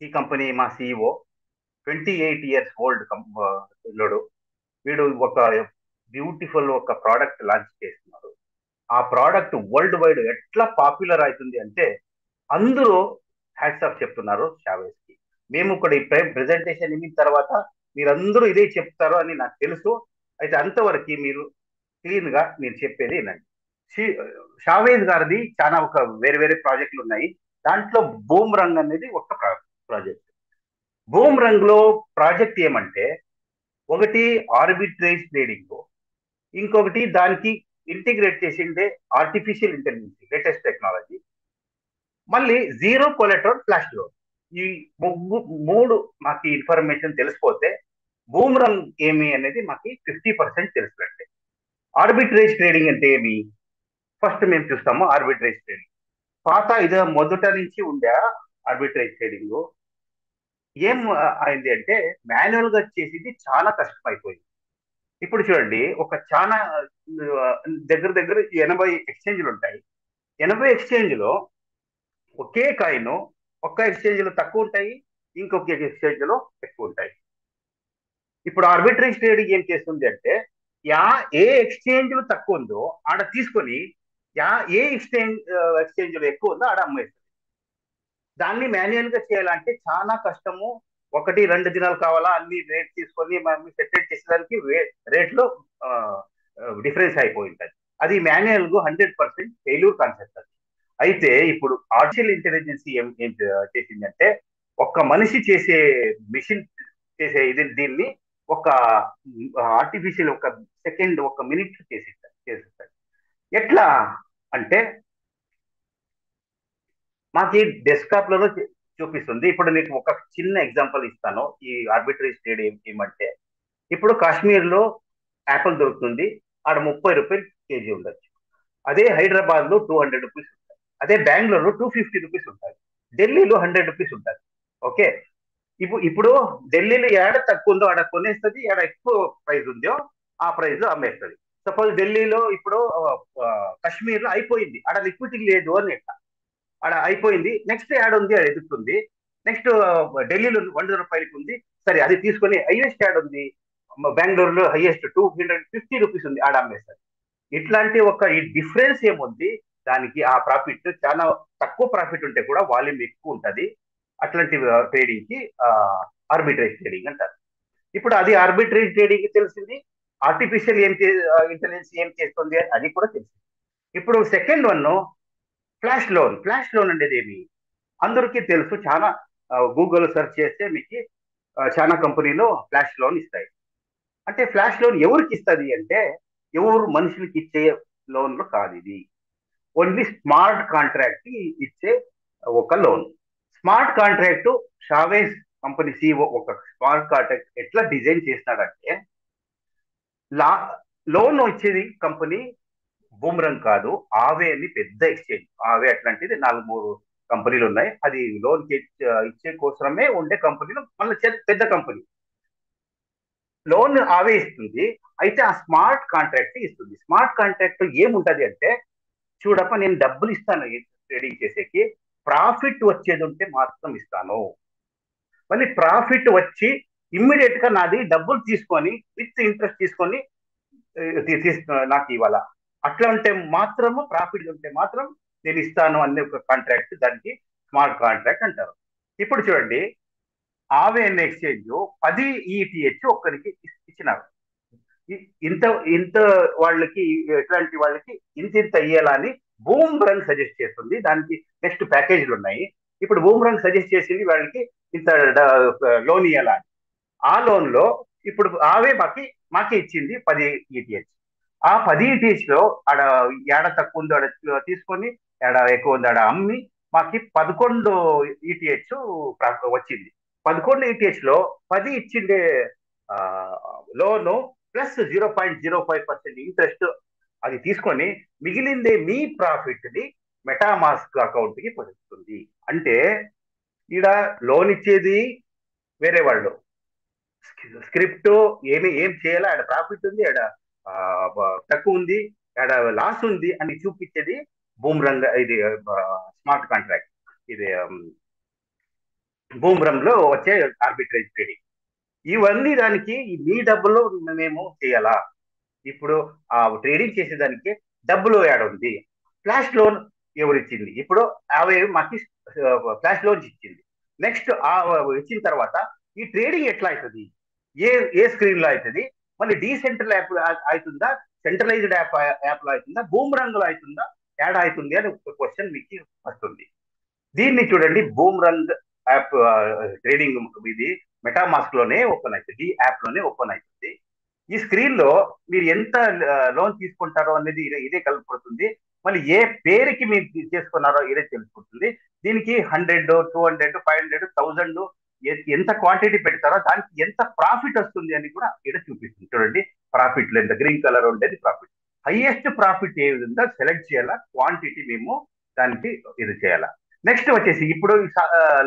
ఈ కంపెనీ మా CEO 28 years old పిల్లోడు. వీడు ఒక బ్యూటిఫుల్ ఒక ప్రోడక్ట్ లాంచ్ చేస్తున్నారు. ఆ ప్రోడక్ట్ వరల్డ్ వైడ్ ఎట్లా పాపులర్ అవుతుంది అంటే అందరూ హ్యాట్స్ ఆఫ్ చెప్తున్నారు షావేజ్ కి. మేము కూడా ఈ ప్రెజెంటేషన్ ఇన్న తర్వాత మీరందరూ ఇదే చెప్తారు అని నాకు తెలుసు. అయితే అంతవరకు మీరు క్లీన్ గా నేను చెప్పేది వినండి. షీ- షావేజ్ గారిది చాలా ఒక వేరే వేరే ప్రాజెక్టులు ఉన్నాయి. దాంట్లో బూమ్ రంగ్ అనేది ఒక ప్రాజెక్ట్. బూమ్ రంగ్ లో ప్రాజెక్ట్ ఏమంటే ఒకటి ఆర్బిట్రేజ్ ట్రేడింగ్, ఇంకొకటి దానికి ఇంటిగ్రేట్ చేసిండే ఆర్టిఫిషియల్ ఇంటెలిజెన్స్ లేటెస్ట్ టెక్నాలజీ, మళ్ళీ జీరో కొలెటరల్ ఫ్లాష్ లోన్. ఈ మూడు మాకు ఇన్ఫర్మేషన్ తెలిసిపోతే బూమరంగ్ ఏమి అనేది మాకు 50% తెలిసినట్టే. ఆర్బిట్రేజ్ ట్రేడింగ్ అంటే ఏమి ఫస్ట్ మేము చూస్తాము. ఆర్బిట్రేజ్ ట్రేడింగ్ పాత ఇది మొదట నుంచి ఉండే ఆర్బిట్రేజ్ ట్రేడింగ్ ఏం అయింది అంటే మాన్యువల్ గా చేసేది చాలా కష్టమైపోయింది. ఇప్పుడు చూడండి, ఒక చాలా దగ్గర దగ్గర 80 ఎక్స్చేంజ్లు ఉంటాయి. 80 ఎక్స్చేంజ్ లో ఒకే కాయిన్ ఒక్క ఎక్స్చేంజ్ లో తక్కువ ఉంటాయి, ఇంకొక ఎక్స్చేంజ్ లో ఎక్కువ ఉంటాయి. ఇప్పుడు ఆర్బిట్రేజ్ ట్రేడింగ్ ఏం చేస్తుంది అంటే యా ఏ ఎక్స్చేంజ్ లో తక్కువ ఉందో ఆడ తీసుకొని యా ఏ ఎక్స్చేంజ్ లో ఎక్కువ ఉందో ఆడ అమ్మేస్తుంది. దాన్ని మాన్యువల్ గా చేయాలంటే చాలా కష్టము. 1-2 దినాలు కావాలా అన్ని రేట్ తీసుకొని మనం సెటిల్ చేసేదానికి రేట్ లో డిఫరెన్స్ అయిపోయి ఉంటుంది. అది మాన్యువల్ గా 100% ఫెయిల్యూర్ కాన్సెప్ట్ అది. అయితే ఇప్పుడు ఆర్టిఫిషియల్ ఇంటెలిజెన్స్ ఏం చేసిందంటే ఒక్క మనిషి చేసే మిషన్ చేసే దీన్ని ఒక ఆర్టిఫిషియల్ ఒక సెకండ్ ఒక మినిట్ చేసేస్తారు. ఎట్లా అంటే మాకు డెస్క్టాప్ లలో చూపిస్తుంది. ఇప్పుడు నీకు ఒక చిన్న ఎగ్జాంపుల్ ఇస్తాను. ఈ ఆర్బిటరీ స్టేడియం ఏమంటే ఇప్పుడు కాశ్మీర్ లో యాపిల్ దొరుకుతుంది, ఆడ 30 రూపాయలు కేజీ ఉండొచ్చు. అదే హైదరాబాద్ లో 200 రూపీస్ ఉంటుంది. అదే బెంగళూరులో 250 రూపీస్ ఉంటుంది. ఢిల్లీలో 100 రూపీస్ ఉంటుంది. ఓకే. ఇప్పుడు ఢిల్లీలో ఏడ తక్కువ ఉందో ఆడ కొనేస్తుంది, ఏడ ఎక్కువ ప్రైస్ ఉందో ఆ ప్రైస్ లో అమ్మేస్తుంది. సపోజ్ ఢిల్లీలో ఇప్పుడు కాశ్మీర్ లో అయిపోయింది, ఆడ లిక్విడిటీ లేదు అని ఆడ అయిపోయింది. నెక్స్ట్ యాడ్ ఉంది, అది ఎదుగుతుంది. నెక్స్ట్ ఢిల్లీలో 100 రూపాయలకి ఉంది, సరే అది తీసుకొని హైయెస్ట్ యాడ్ ఉంది బెంగళూరులో హైయెస్ట్ 250 రూపీస్ ఉంది, ఆడ అమ్మేస్తారు. ఇట్లాంటి ఒక ఈ డిఫరెన్స్ ఏముంది దానికి ఆ ప్రాఫిట్ చాలా తక్కువ ప్రాఫిట్ ఉంటే కూడా వాల్యూమ్ ఎక్కువ ఉంటుంది. అట్లాంటి ట్రేడింగ్ కి ఆర్బిట్రేజ్ ట్రేడింగ్ అంటారు. ఇప్పుడు అది ఆర్బిట్రేజ్ ట్రేడింగ్ తెలిసింది. ఆర్టిఫిషియల్ ఇంటెలిజెన్స్ ఏం చేస్తుంది అది కూడా తెలిసింది. ఇప్పుడు second one flash loan. Flash loan అనేది ఏమి అందరికీ తెలుసు. చాలా గూగుల్ సెర్చ్ చేస్తే మీకు చాలా కంపెనీలో ఫ్లాష్ లోన్ ఇస్తాయి. అంటే ఫ్లాష్ లోన్ ఎవరికి ఇస్తుంది అంటే ఎవరు మనుషులకి ఇచ్చే లోన్లు కాదు ఇది. ఓన్లీ స్మార్ట్ కాంట్రాక్ట్ కి ఇచ్చే ఒక లోన్. స్మార్ట్ కాంట్రాక్ట్ షావేజ్ కంపెనీ సిఓ ఒక స్మార్ట్ కాంట్రాక్ట్ ఎట్లా డిజైన్ చేస్తాడంటే లా లోన్ వచ్చేది కంపెనీ బూమరంగ్ కాదు, ఆవే అని పెద్ద ఎక్స్చేంజ్. ఆవే అట్లాంటిది 4-3 కంపెనీలు ఉన్నాయి. అది లోన్ ఇచ్చే కోసమే ఉండే కంపెనీలు మళ్ళీ పెద్ద కంపెనీ. లోన్ ఆవే ఇస్తుంది. అయితే ఆ స్మార్ట్ కాంట్రాక్ట్ ఇస్తుంది. స్మార్ట్ కాంట్రాక్ట్ ఏముంటది అంటే చూడప్ప నేను డబ్బులు ఇస్తాను ట్రేడింగ్ చేసేకి, ప్రాఫిట్ వచ్చేది ఉంటే మాత్రం ఇస్తాను. మళ్ళీ ప్రాఫిట్ వచ్చి ఇమ్మీడియట్ గా నాది డబ్బులు తీసుకొని విత్ ఇంట్రెస్ట్ తీసుకొని నాకు ఇవ్వాల. అట్లా ఉంటే మాత్రము ప్రాఫిట్ ఉంటే మాత్రం నేను ఇస్తాను అనే ఒక కాంట్రాక్ట్, దానికి స్మార్ట్ కాంట్రాక్ట్ అంటారు. ఇప్పుడు చూడండి, ఆవేఎన్ ఎక్స్చేంజ్ 10 ఈటీహెచ్ ఒక్కరికి ఇచ్చినారు. ఇంత ఇంత వాళ్ళకి ఎట్లాంటి వాళ్ళకి ఇంత ఇంత ఇయ్యాలని బూమ్ రంగ్ సజెస్ట్ చేస్తుంది. దానికి నెక్స్ట్ ప్యాకేజీలు ఉన్నాయి. ఇప్పుడు బూమ్ రంగ్ సజెస్ట్ చేసింది వాళ్ళకి ఇంత లోన్ ఇవ్వాలని. ఆ లోన్ లో ఇప్పుడు ఆవే మాకి ఇచ్చింది 10 ఈటీహెచ్. ఆ 10 ఈటీహెచ్ లో ఆడ ఏడ తక్కువ ఉందో ఆడ తీసుకొని, ఏడ ఎక్కువ ఉందో ఆడ అమ్మి మాకి 11 ఈటీహెచ్ వచ్చింది. 11 ఈటీహెచ్ లో 10 ఇచ్చిండే లోను ప్లస్ 0.05% ఇంట్రెస్ట్ అది తీసుకొని మిగిలిందే మీ ప్రాఫిట్ ని మెటామాస్క్ అకౌంట్ కి పడుతుంది. అంటే ఈడ లోన్ ఇచ్చేది వేరే వాళ్ళు, స్క్రిప్ట్ ఏం చేయాలా, ఆడ ప్రాఫిట్ ఉంది, ఆడ తక్కువ ఉంది, ఆడ లాస్ ఉంది అని చూపించేది బూమ్ రంగ్ ఇది స్మార్ట్ కాంట్రాక్ట్. ఇది బూమ్రంలో వచ్చే ఆర్బిట్రేజ్ ట్రేడింగ్. ఇవన్నీ దానికి మీ డబ్బులు మేము చేయాలా? ఇప్పుడు ఆ ట్రేడింగ్ చేసేదానికి డబ్బులు యాడ్ ఉంది. ఫ్లాష్ లోన్ ఎవరిచ్చింది? ఇప్పుడు అవి మాకి ఫ్లాష్ లోన్స్ ఇచ్చింది. నెక్స్ట్ ఆ ఇచ్చిన తర్వాత ఈ ట్రేడింగ్ ఎట్లా అవుతుంది? ఏ ఏ స్క్రీన్ లో అవుతుంది? మళ్ళీ డీసెంట్రల్ యాప్ అవుతుందా? సెంట్రలైజ్డ్ యాప్ లో అవుతుందా? బూమ్రంగ్ లో అవుతుందా? యాడ్ అవుతుంది అని ఒక క్వశ్చన్ మీకు వస్తుంది. దీన్ని చూడండి, బూమ్రంగ్ యాప్ ట్రేడింగ్ ఇది మెటామాస్క్ లోనే ఓపెన్ అవుతుంది, ఈ యాప్ లోనే ఓపెన్ అవుతుంది. ఈ స్క్రీన్ లో మీరు ఎంత లోన్ తీసుకుంటారో అనేది ఇదే కలుపుతుంది. మళ్ళీ ఏ పేరుకి మీరు చేసుకున్నారో ఇదే తెలుసుకుంటుంది. దీనికి 100, 200, 500, 1000 ఎంత క్వాంటిటీ పెడతారో దానికి ఎంత ప్రాఫిట్ వస్తుంది అని కూడా ఇక్కడ చూపిస్తుంది. చూడండి, ప్రాఫిట్ ఎంత గ్రీన్ కలర్ ఉండేది ప్రాఫిట్. హైయెస్ట్ ప్రాఫిట్ ఏ విధంగా సెలెక్ట్ చేయాలా, క్వాంటిటీ మేము దానికి ఇది చేయాలా. నెక్స్ట్ వచ్చేసి ఇప్పుడు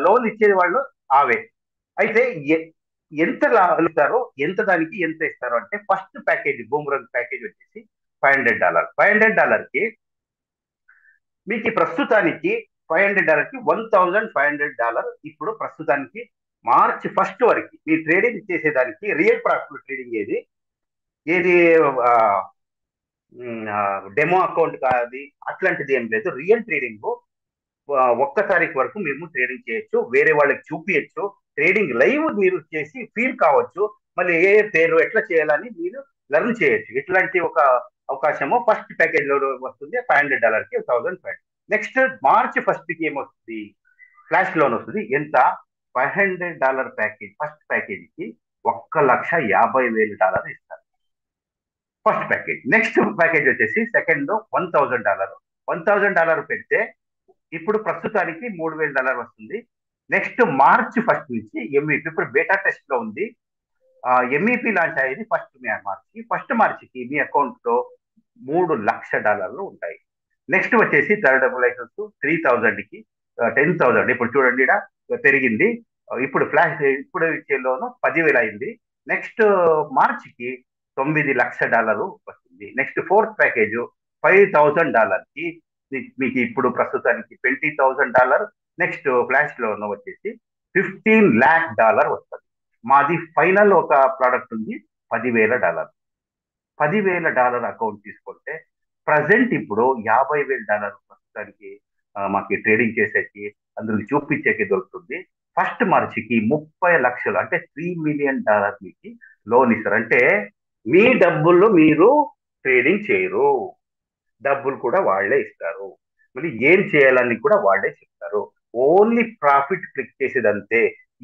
లోన్ ఇచ్చేది వాళ్ళు ఆవే. అయితే ఎంత ఇస్తారో, ఎంత దానికి ఎంత ఇస్తారో అంటే ఫస్ట్ ప్యాకేజ్ బూమ్రంగ్ ప్యాకేజ్ వచ్చేసి $500. $500 కి మీకు ప్రస్తుతానికి $500 కి $1500 ఇప్పుడు ప్రస్తుతానికి మార్చి 1 వరకు మీ ట్రేడింగ్ చేసేదానికి రియల్ ప్రాఫిట్ ట్రేడింగ్ ఏది ఏది డెమో అకౌంట్ కాదు, అట్లాంటిది ఏం లేదు. రియల్ ట్రేడింగ్ 1 తారీఖు వరకు మేము ట్రేడింగ్ చేయొచ్చు, వేరే వాళ్ళకి చూపించచ్చు, ట్రేడింగ్ లైవ్ మీరు చేసి ఫీల్ కావచ్చు, మళ్ళీ ఏ పేరు ఎట్లా చేయాలని మీరు లెర్న్ చేయొచ్చు. ఇట్లాంటి ఒక అవకాశము ఫస్ట్ ప్యాకేజ్ లో వస్తుంది. $500 కి 1500. నెక్స్ట్ మార్చి 1 కి ఏమొస్తుంది? ఫ్లాష్ లోన్ వస్తుంది. ఎంత? $500 ప్యాకేజ్. ఫస్ట్ ప్యాకేజ్ కి $1,50,000 ఇస్తారు ఫస్ట్ ప్యాకేజ్. నెక్స్ట్ ప్యాకేజ్ వచ్చేసి సెకండ్ $1000. $1000 పెడితే ఇప్పుడు ప్రస్తుతానికి $3000 వస్తుంది. నెక్స్ట్ మార్చి 1 నుంచి ఎంఈపీ ఇప్పుడు బేటా టెస్ట్ లో ఉంది. ఎంఈపీ లాంచ్ అయ్యేది ఫస్ట్ మార్చికి మీ అకౌంట్ లో $3,00,000 ఉంటాయి. నెక్స్ట్ వచ్చేసి థర్డ్ లైసెన్స్ 3000 కి 10,000. ఇప్పుడు చూడండి, పెరిగింది. ఇప్పుడు ఫ్లాష్ ఇప్పుడు ఇచ్చే లోను 10,000 అయింది. నెక్స్ట్ మార్చికి $9,00,000 వస్తుంది. నెక్స్ట్ ఫోర్త్ ప్యాకేజ్ $5,000 కి మీకు ఇప్పుడు ప్రస్తుతానికి $20,000. నెక్స్ట్ ఫ్లాష్ లోన్ వచ్చేసి $15,00,000 వస్తుంది. మాది ఫైనల్ ఒక ప్రోడక్ట్ ఉంది $10,000. $10,000 అకౌంట్ తీసుకుంటే ప్రజెంట్ ఇప్పుడు $50,000 ప్రస్తుతానికి మాకు ట్రేడింగ్ చేసేకి అందులో చూపించేకి దొరుకుతుంది. ఫస్ట్ మార్చికి 30 లక్షలు అంటే $3,000,000 మీకు లోన్ ఇస్తారు. అంటే మీ డబ్బులు మీరు ట్రేడింగ్ చేయరు, డబ్బులు కూడా వాళ్లే ఇస్తారు. మళ్ళీ ఏం చేయాలని కూడా వాళ్లే చెప్తారు. ఓన్లీ ప్రాఫిట్ క్లిక్ చేసేదంతే.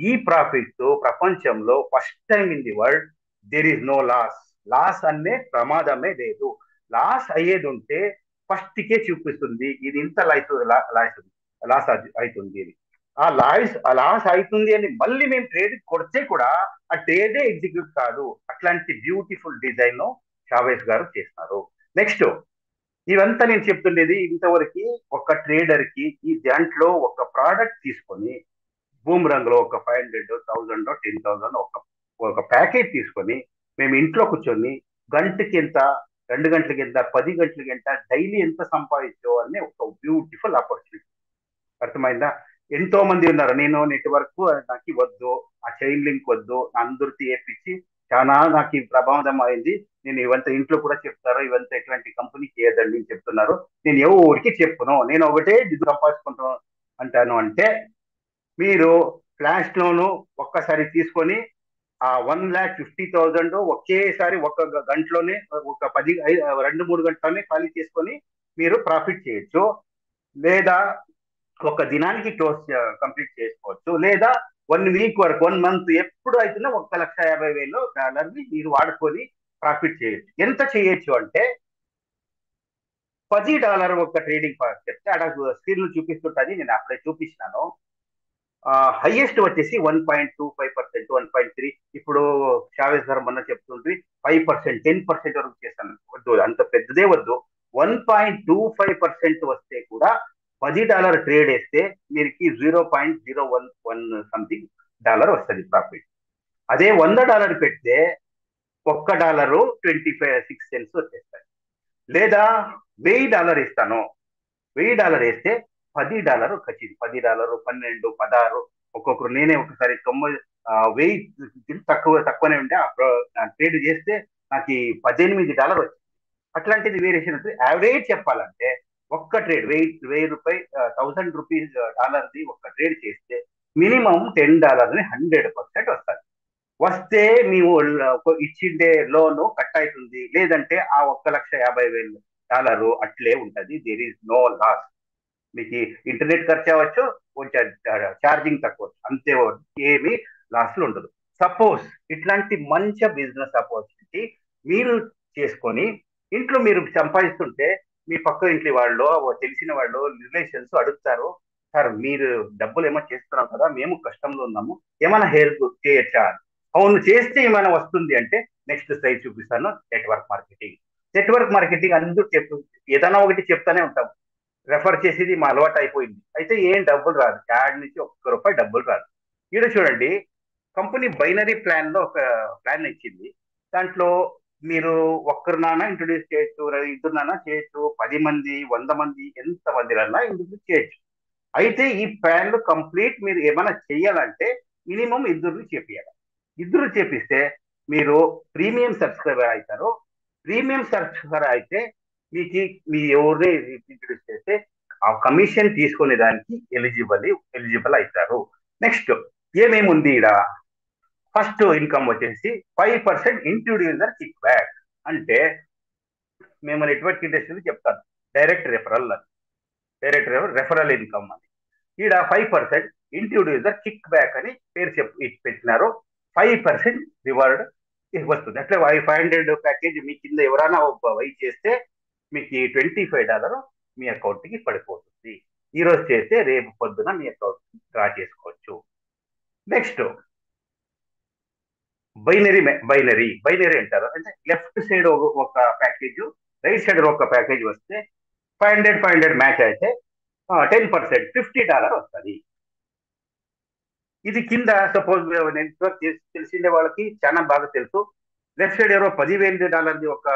ఈ ప్రాఫిట్ తో ప్రపంచంలో first time in the world there is no loss. Loss అనే ప్రమాదమే లేదు. లాస్ అయ్యేది ఉంటే ఫస్ట్ కే చూపిస్తుంది, ఇది ఇంత లాస్ అవుతుంది అని. ఆ లాస్ అవుతుంది అని మళ్ళీ మేము ట్రేడ్ కొడితే కూడా ఆ ట్రేడే ఎగ్జిక్యూట్ కాదు. అట్లాంటి బ్యూటిఫుల్ డిజైన్ షావేజ్ గారు చేస్తున్నారు. నెక్స్ట్ ఇవంతా నేను చెప్తుండేది ఇంతవరకు ఒక ట్రేడర్ కి ఈ దాంట్లో ఒక ప్రోడక్ట్ తీసుకొని బూమ్రంగ్ లో ఒక 500, 1000, 10,000 ఒక ప్యాకేజ్ తీసుకొని మేము ఇంట్లో కూర్చొని గంటకి ఎంత, 2 గంటలకి ఎంత, 10 గంటలకి ఎంత, డైలీ ఎంత సంపాదించుకోవాలని ఒక బ్యూటిఫుల్ ఆపర్చునిటీ. అర్థమైందా? ఎంతో మంది ఉన్నారు, నేను నెట్వర్క్ నాకు వద్దు, ఆ చైన్ లింక్ వద్దు, అందరితో ఏపించి చాలా నాకు ప్రమాదం అయింది, నేను ఇవంతా ఇంట్లో కూడా చెప్తారు, ఇవంతా ఎట్లాంటి కంపెనీ చేయదండి అని చెప్తున్నారు. నేను ఎవరికి చెప్పును, నేను ఒకటే దిద్దు సంపాదించుకుంటాను అంటాను. అంటే మీరు ఫ్లాష్ లోను ఒక్కసారి తీసుకొని ఆ 1,50,000 ఒకేసారి ఒక గంటలోనే ఒక 2-3 గంటలోనే ఖాళీ చేసుకొని మీరు ప్రాఫిట్ చేయొచ్చు. లేదా ఒక దినానికి క్లోజ్ కంప్లీట్ చేసుకోవచ్చు. లేదా 1 వీక్ వరకు, 1 మంత్ ఎప్పుడు అవుతుందో $1,50,000 మీరు వాడుకొని ప్రాఫిట్ చేయొచ్చు. ఎంత చేయొచ్చు అంటే $10 ఒక ట్రేడింగ్ చెప్తే అక్కడ స్క్రీన్ చూపిస్తుంటుంది, నేను అప్పుడే చూపించినాను. హైయెస్ట్ వచ్చేసి 1.25%, 1.3. ఇప్పుడు షావేజ్ గారు మొన్న చెప్తుంటే 5%, 10% వరకు చేస్తాను. వద్దు, అంత పెద్దదే వద్దు. 1.25% వస్తే కూడా $10 ట్రేడ్ వేస్తే మీరు $0.011 సంథింగ్ వస్తుంది ప్రాఫిట్. అదే $100 పెడితే $1.26 వచ్చేస్తాయి. లేదా $1,000 ఇస్తాను, $1,000 వేస్తే $10 ఖచ్చితంగా, $10, 12, 16, ఒక్కొక్కరు నేనే ఒకసారి 1000 తక్కువనే ఉంటే ట్రేడ్ చేస్తే నాకు $18 వచ్చింది. అట్లాంటిది వేరియేషన్ ఉంటుంది. యావరేజ్ చెప్పాలంటే ఒక్క ట్రేడ్ 1000 రూపాయి, ₹1000 డాలర్ది ఒక్క ట్రేడ్ చేస్తే మినిమం $10 100% వస్తుంది. వస్తే నీవు ఇచ్చిండే లోన్ కట్ అవుతుంది, లేదంటే ఆ $1,50,000 అట్లే ఉంటది. There is no loss. మీకు ఇంటర్నెట్ ఖర్చు అవ్వచ్చు, కొంచెం ఛార్జింగ్ తక్కువ, అంతే, ఏమి లాస్లు ఉండదు. సపోజ్ ఇట్లాంటి మంచి బిజినెస్ ఆపర్చునిటీ మీరు చేసుకొని ఇంట్లో మీరు సంపాదిస్తుంటే మీ పక్క ఇంటి వాళ్ళు, తెలిసిన వాళ్ళు, రిలేషన్స్ అడుగుతారు, సార్ మీరు డబ్బులు ఏమో చేస్తున్నాం కదా, మేము కష్టంలో ఉన్నాము, ఏమైనా హెల్ప్ చేయొచ్చా? అవును, చేస్తే ఏమైనా వస్తుంది అంటే నెక్స్ట్ స్లైడ్ చూపిస్తాను. Network marketing. నెట్వర్క్ మార్కెటింగ్ అందరూ ఏదైనా ఒకటి చెప్తానే ఉంటాం. రెఫర్ చేసేది మా అలవాటు అయిపోయింది. అయితే ఏం డబ్బులు రాదు, యాడ్ నుంచి ₹1 డబ్బులు రాదు. ఈడ చూడండి, కంపెనీ బైనరీ ప్లాన్ లో ఒక ప్లాన్ ఇచ్చింది. దాంట్లో మీరు ఒక్కరినైనా ఇంట్రొడ్యూస్ చేయొచ్చు, ఇద్దరునైనా చేయొచ్చు, 10 మంది, 100 మంది, ఎంత మందినైనా ఇంట్రొడ్యూస్ చేయొచ్చు. అయితే ఈ ప్లాన్ లో కంప్లీట్ మీరు ఏమైనా చెయ్యాలంటే మినిమం ఇద్దరిని చేపియాలి. ఇద్దరు చేపిస్తే మీరు ప్రీమియం సబ్స్క్రైబర్ అవుతారు. ప్రీమియం సబ్స్క్రైబర్ అయితే మీకు మీ ఎవరిని ఇంట్రడ్యూస్ చేస్తే ఆ కమిషన్ తీసుకునే దానికి ఎలిజిబుల్ అవుతారు. నెక్స్ట్ ఏమేమి ఉంది ఈడ? ఫస్ట్ ఇన్కమ్ వచ్చేసి 5% ఇంట్రొడ్యూసర్ కిక్ బ్యాక్. అంటే మేము నెట్వర్క్ ఇండస్ట్రీ చెప్తాను, డైరెక్ట్ రెఫరల్ ఇన్కమ్ అని. ఈడ 5% ఇంట్రొడ్యూసర్ కిక్ బ్యాక్ అని పేరు పెట్టినారు. 5% రివార్డ్ వస్తుంది. అట్లా 500 ప్యాకేజ్ మీ కింద ఎవరైనా వెయిట్ చేస్తే మీకు $25 మీ అకౌంట్ కి పడిపోతుంది. ఈ రోజు చేస్తే రేపు పొద్దున మీ అకౌంట్ డ్రా చేసుకోవచ్చు. నెక్స్ట్ బైనరీ అంటారు. అంటే లెఫ్ట్ సైడ్ ఒక ప్యాకేజ్, రైట్ సైడ్ ఒక ప్యాకేజ్ వస్తే 500 మ్యాచ్ అయితే 10% $50 వస్తుంది. ఇది కింద సపోజ్ నెట్వర్క్ తెలిసిండే వాళ్ళకి చాలా బాగా తెలుసు. లెఫ్ట్ సైడ్ ఎవరో $10,000 ఒక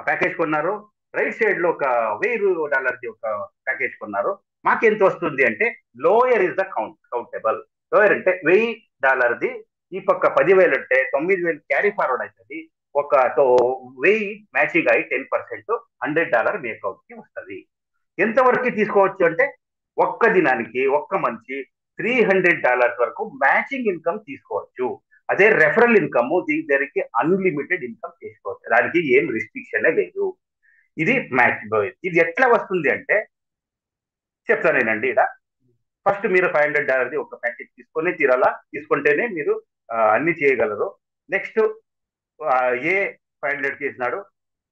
ప్యాకేజ్ కొన్నారు, రైట్ సైడ్ లో ఒక $1,000 ఒక ప్యాకేజ్ కొన్నారు. మాకెంత వస్తుంది అంటే lower is the countable. Lower అంటే $1,000 ఈ పక్క 10,000 అంటే 9,000 క్యారీ ఫార్వర్డ్ అవుతుంది. ఒక 1,000 మ్యాచింగ్ అయి 10% $100 మీ అకౌంట్ కి వస్తుంది. ఎంతవరకు తీసుకోవచ్చు అంటే ఒక్క దినానికి ఒక్క మనిషి $300 వరకు మ్యాచింగ్ ఇన్కమ్ తీసుకోవచ్చు. అదే రెఫరల్ ఇన్కమ్ దీనికి అన్లిమిటెడ్ ఇన్కమ్ తీసుకోవచ్చు, దానికి ఏం రిస్ట్రిక్షన్ లేదు. ఇది మ్యాచ్. ఇది ఎట్లా వస్తుంది అంటే చెప్తానేనండి. ఇక్కడ ఫస్ట్ మీరు $500 ఒక ప్యాకేజ్ తీసుకొని తీరాలా, తీసుకుంటేనే మీరు అన్ని చేయగలరు. నెక్స్ట్ ఏ 500 చేసినాడు,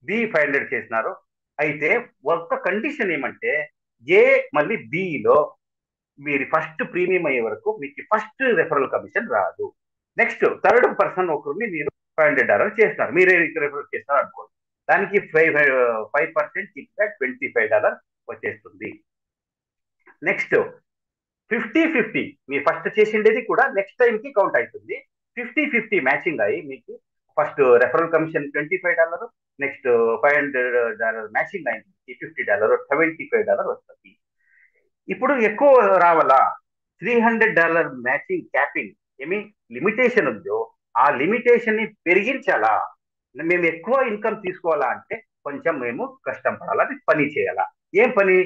బి 500 చేసినారు. అయితే ఒక కండిషన్ ఏమంటే ఏ మళ్ళీ బిలో మీరు ఫస్ట్ ప్రీమియం అయ్యే వరకు మీకు ఫస్ట్ రెఫరల్ కమిషన్ రాదు. నెక్స్ట్ థర్డ్ పర్సన్ ఒకరిని మీరు $500 చేస్తున్నారు, మీరే రెఫర్ చేస్తున్నారు అనుకోండి, దానికి 5% కిక్ బ్యాక్ $25 వచ్చేస్తుంది. నెక్స్ట్ 50-50 మీరు ఫస్ట్ చేసిండేది కూడా నెక్స్ట్ టైం కి కౌంట్ అవుతుంది. 50-50 మ్యాచింగ్ అయ్యి మీకు first referral commission $25, next $500 matching అయింది $50, $75 వస్తుంది. ఇప్పుడు ఎక్కువ రావాలా, $300 మ్యాచింగ్ క్యాపింగ్ ఏమి లిమిటేషన్ ఉందో ఆ లిమిటేషన్ ని పెరిగించాలా, మేము ఎక్కువ ఇన్కమ్ తీసుకోవాలా అంటే కొంచెం మేము కష్టం పడాలా, పని చేయాలా. ఏం పని?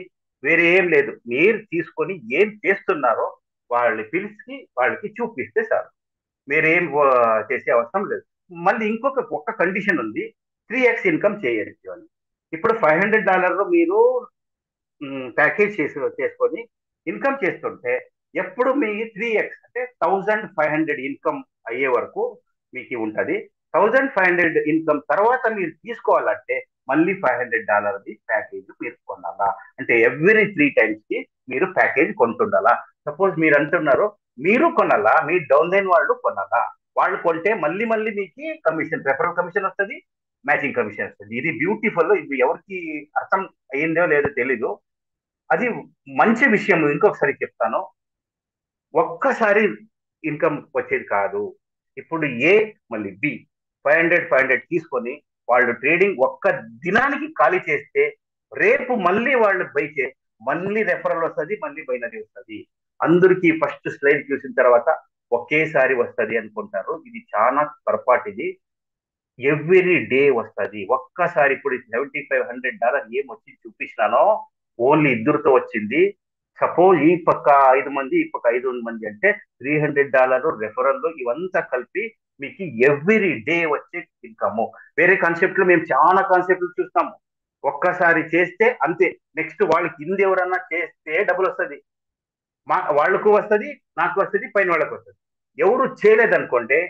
వేరే ఏం లేదు, మీరు తీసుకొని ఏం చేస్తున్నారో వాళ్ళని పిలిచి వాళ్ళకి చూపిస్తే సార్, మీరేం చేసే అవసరం లేదు. మళ్ళీ ఒక్క కండిషన్ ఉంది, 3x ఇన్కమ్ చేయొచ్చు అని. ఇప్పుడు $500 మీరు ప్యాకేజ్ చేసుకొని ఇన్కమ్ చేస్తుంటే ఎప్పుడు మీ 3x అంటే 1,500 ఇన్కమ్ అయ్యే వరకు మీకు ఉంటుంది. 1,500 ఇన్కమ్ తర్వాత మీరు తీసుకోవాలంటే మళ్ళీ $500 ప్యాకేజ్ మీరు కొనాలా. అంటే ఎవ్రీ 3 times కి మీరు ప్యాకేజ్ కొంటుండాలా. సపోజ్ మీరు అంటున్నారు మీరు కొనాలా, మీ డౌన్ లైన్ వాళ్ళు కొనాలా. వాళ్ళు కొంటే మళ్ళీ మీకు కమిషన్, రెఫరల్ కమిషన్ వస్తుంది, మ్యాచింగ్ కమిషన్ వస్తుంది. ఇది బ్యూటిఫుల్. ఇది ఎవరికి అర్థం అయ్యిందో లేదో తెలీదు, అది మంచి విషయం. ఇంకొకసారి చెప్తాను, ఒక్కసారి ఇన్కమ్ వచ్చేది కాదు. ఇప్పుడు ఏ మళ్ళీ బి 500 తీసుకొని వాళ్ళు ట్రేడింగ్ ఒక్క దినానికి ఖాళీ చేస్తే రేపు మళ్ళీ వాళ్ళు బై చేసి మళ్ళీ రెఫరల్ వస్తుంది, మళ్ళీ బైనరీ వస్తుంది. అందరికీ ఫస్ట్ స్లైడ్ చూసిన తర్వాత ఒకేసారి వస్తుంది అనుకుంటారు. ఇది చాలా పొరపాటు. ఇది ఎవ్రీ డే వస్తుంది. ఒక్కసారి ఇప్పుడు $7,500 ఏం వచ్చి చూపించినానో ఓన్లీ ఇద్దరితో వచ్చింది. సపోజ్ ఈ పక్క 5 మంది, ఈ పక్క 5 మంది అంటే $300 రెఫరల్ ఇవంతా కలిపి మీకు ఎవ్రీ డే వచ్చే ఇన్కమ్. వేరే కాన్సెప్ట్ లో మేము చాలా కాన్సెప్ట్లు చూస్తాము. ఒక్కసారి చేస్తే అంతే, నెక్స్ట్ వాళ్ళకి కింద ఎవరన్నా చేస్తే డబ్బులు వస్తుంది, వాళ్ళకు వస్తుంది, నాకు వస్తుంది, పైన వాళ్ళకి వస్తుంది. ఎవరు చేయలేదనుకోండి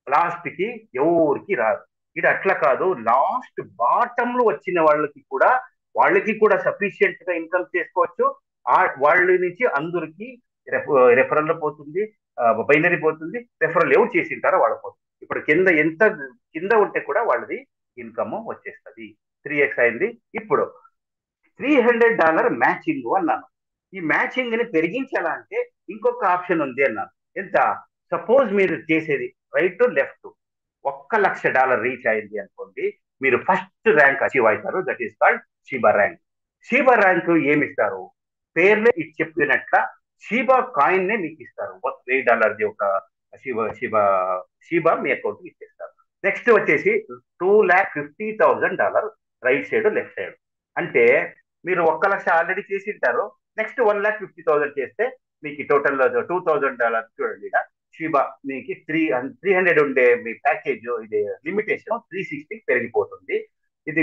లాస్ట్ కి ఎవరికి రాదు. ఇది అట్లా కాదు, లాస్ట్ బాటమ్ లో వచ్చిన వాళ్ళకి కూడా సఫిషియెంట్ గా ఇన్కమ్ చేసుకోవచ్చు. వాళ్ళ నుంచి అందరికి రెఫరల్ పోతుంది, బైనరీ పోతుంది, రెఫరల్ ఎవరు చేసింటారో వాళ్ళ పోతుంది. ఇప్పుడు ఎంత కింద ఉంటే కూడా వాళ్ళది ఇన్కమ్ వచ్చేస్తుంది. 3x అయింది. ఇప్పుడు $300 మ్యాచింగ్ అన్నాను. ఈ మ్యాచింగ్ ని పెరిగించాలంటే ఇంకొక ఆప్షన్ ఉంది అన్నాను. ఎంత? సపోజ్ మీరు చేసేది రైట్ లెఫ్ట్ $1,00,000 రీచ్ అయింది అనుకోండి, మీరు ఫస్ట్ ర్యాంక్ అచీవ్ అవుతారు. దట్ ఈస్ కాల్డ్ షీబా ర్యాంక్. షీబా ర్యాంక్ ఏమి ఇస్తారు? పేర్లే ఇది చెప్పినట్ల షీబా కాయిన్ నే మీకు ఇస్తారు. $1,000 ఒక షీబా మీ అకౌంట్ ఇచ్చేస్తారు. నెక్స్ట్ వచ్చేసి $2,50,000 రైట్ సైడ్ లెఫ్ట్ సైడ్. అంటే మీరు 1,00,000 ఆల్రెడీ చేసి ఉంటారు. నెక్స్ట్ 1,50,000 చేస్తే మీకు టోటల్ $2,000 చూడండి. షీబా మీకు 300 ఉండే మీ ప్యాకేజ్ ఇది లిమిటేషన్ 360 పెరిగిపోతుంది. ఇది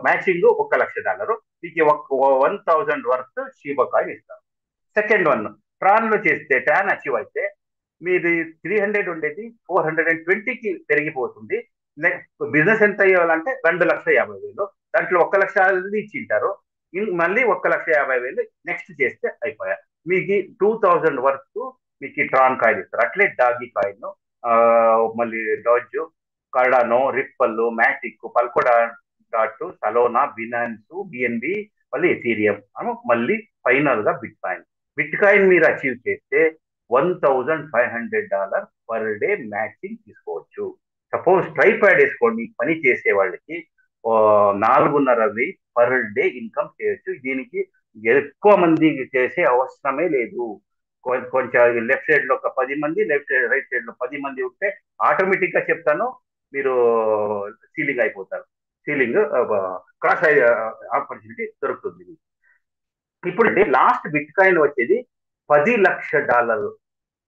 మ్యాచింగ్ $1,00,000 మీకు 1,000 వర్త్ షీబా కాయిన్ ఇస్తారు. సెకండ్ వన్ ట్రాన్ లో చేస్తే, ట్రాన్ అచీవ్ అయితే మీది 300 ఉండేది 420కి పెరిగిపోతుంది. బిజినెస్ ఎంత అయ్యాలంటే 2,50,000. దాంట్లో 1,00,000 ఇచ్చింటారు, మళ్ళీ 1,50,000 నెక్స్ట్ చేస్తే అయిపోయా. మీకు 2,000 వర్త్ మీకు ట్రాన్ కాయిన్ ఇస్తారు. అట్లే డాగి కాయిన్, మళ్ళీ Doge, Cardano, Ripple, Matic, Polkadot, Solana, Binance, BNB, మళ్ళీ ఎథీరియం, మళ్ళీ ఫైనల్ గా బిట్ కాయిన్. బిట్ కాయిన్ మీరు అచీవ్ చేస్తే $1,500 పర్ డే మ్యాచింగ్ తీసుకోవచ్చు. సపోజ్ ట్రైపాడ్ వేసుకోండి, పని చేసే వాళ్ళకి 4,500 పర్ డే ఇన్కమ్ చేయొచ్చు. దీనికి ఎక్కువ మంది చేసే అవసరమే లేదు. కొంచెం లెఫ్ట్ సైడ్ లో ఒక 10 మంది, రైట్ సైడ్ లో 10 మంది ఉంటే ఆటోమేటిక్ గా చెప్తాను మీరు సీలింగ్ అయిపోతారు. సీలింగ్ క్రాస్ ఆపర్చునిటీ దొరుకుతుంది. ఇప్పుడు లాస్ట్ బిట్ కాయిన్ వచ్చేది $10,00,000,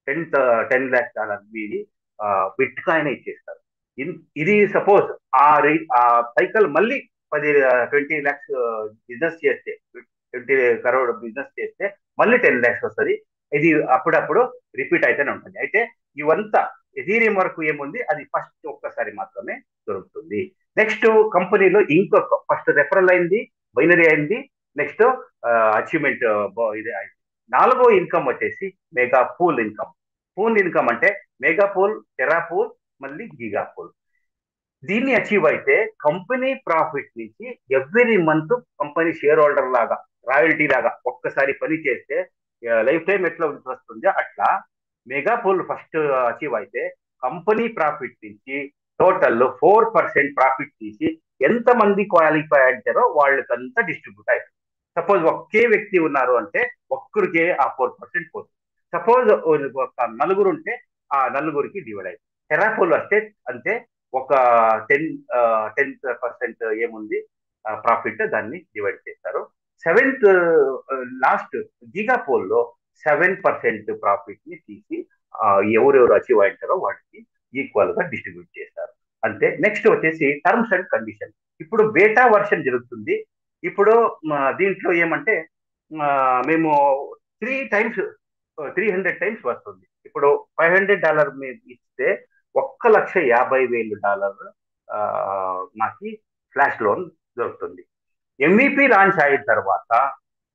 $10,00,000 మీది బిట్ కాయిన్ ఇచ్చేస్తారు. ఇది సపోజ్ ఆ సైకిల్ మళ్ళీ 20 lakhs బిజినెస్ చేస్తే, 20 crore బిజినెస్ చేస్తే మళ్ళీ 10 lakhs వస్తుంది. ఇది అప్పుడప్పుడు రిపీట్ అయితేనే ఉంటుంది. అయితే ఇవంతా ఎథీరియం వరకు ఏముంది, అది ఫస్ట్ ఒక్కసారి మాత్రమే దొరుకుతుంది. నెక్స్ట్ కంపెనీలో ఇంకొక ఫస్ట్ రెఫరల్ అయింది, బైనరీ అయింది, నెక్స్ట్ అచీవ్మెంట్ ఇది అయింది. నాలుగో ఇన్కమ్ వచ్చేసి mega pool income. Pool income అంటే మెగా పూల్, టెరా పూల్, మళ్ళీ గిగా పూల్. దీన్ని అచీవ్ అయితే కంపెనీ ప్రాఫిట్ నుంచి every month company share holder లాగా, రాయల్టీ లాగా ఒక్కసారి పని చేస్తే లైఫ్ టైం ఎట్లా వస్తుందో అట్లా మెగా పూల్ ఫస్ట్ అచీవ్ అయితే కంపెనీ ప్రాఫిట్ నుంచి టోటల్ 4% ప్రాఫిట్ తీసి ఎంత మంది క్వాలిఫై అంటారో వాళ్ళకంతా డిస్ట్రిబ్యూట్ అవుతుంది. సపోజ్ ఒకే వ్యక్తి ఉన్నారు అంటే ఒక్కరికే ఆ 4% పోతుంది. సపోజ్ ఒక నలుగురు ఉంటే ఆ నలుగురికి డివైడ్ అవుతుంది. టెరాపోల్ వస్తే అంతే, ఒక 10% ఏముంది ప్రాఫిట్, దాన్ని డివైడ్ చేస్తారు. సెవెంత్ లాస్ట్ గిగాపోల్ లో 7% ప్రాఫిట్ ని తీసి ఎవరెవరు అచీవ్ అయింటారో వాటికి ఈక్వల్ గా డిస్ట్రిబ్యూట్ చేస్తారు. అంతే. నెక్స్ట్ వచ్చేసి టర్మ్స్ అండ్ కండిషన్. ఇప్పుడు బేటా వర్షన్ జరుగుతుంది. ఇప్పుడు దీంట్లో ఏమంటే మేము 300 టైమ్స్ వస్తుంది. ఇప్పుడు $500 మీద ఇస్తే $1,50,000 మాకి ఫ్లాష్ లోన్ దొరుకుతుంది. MVP లాంచ్ అయిన తర్వాత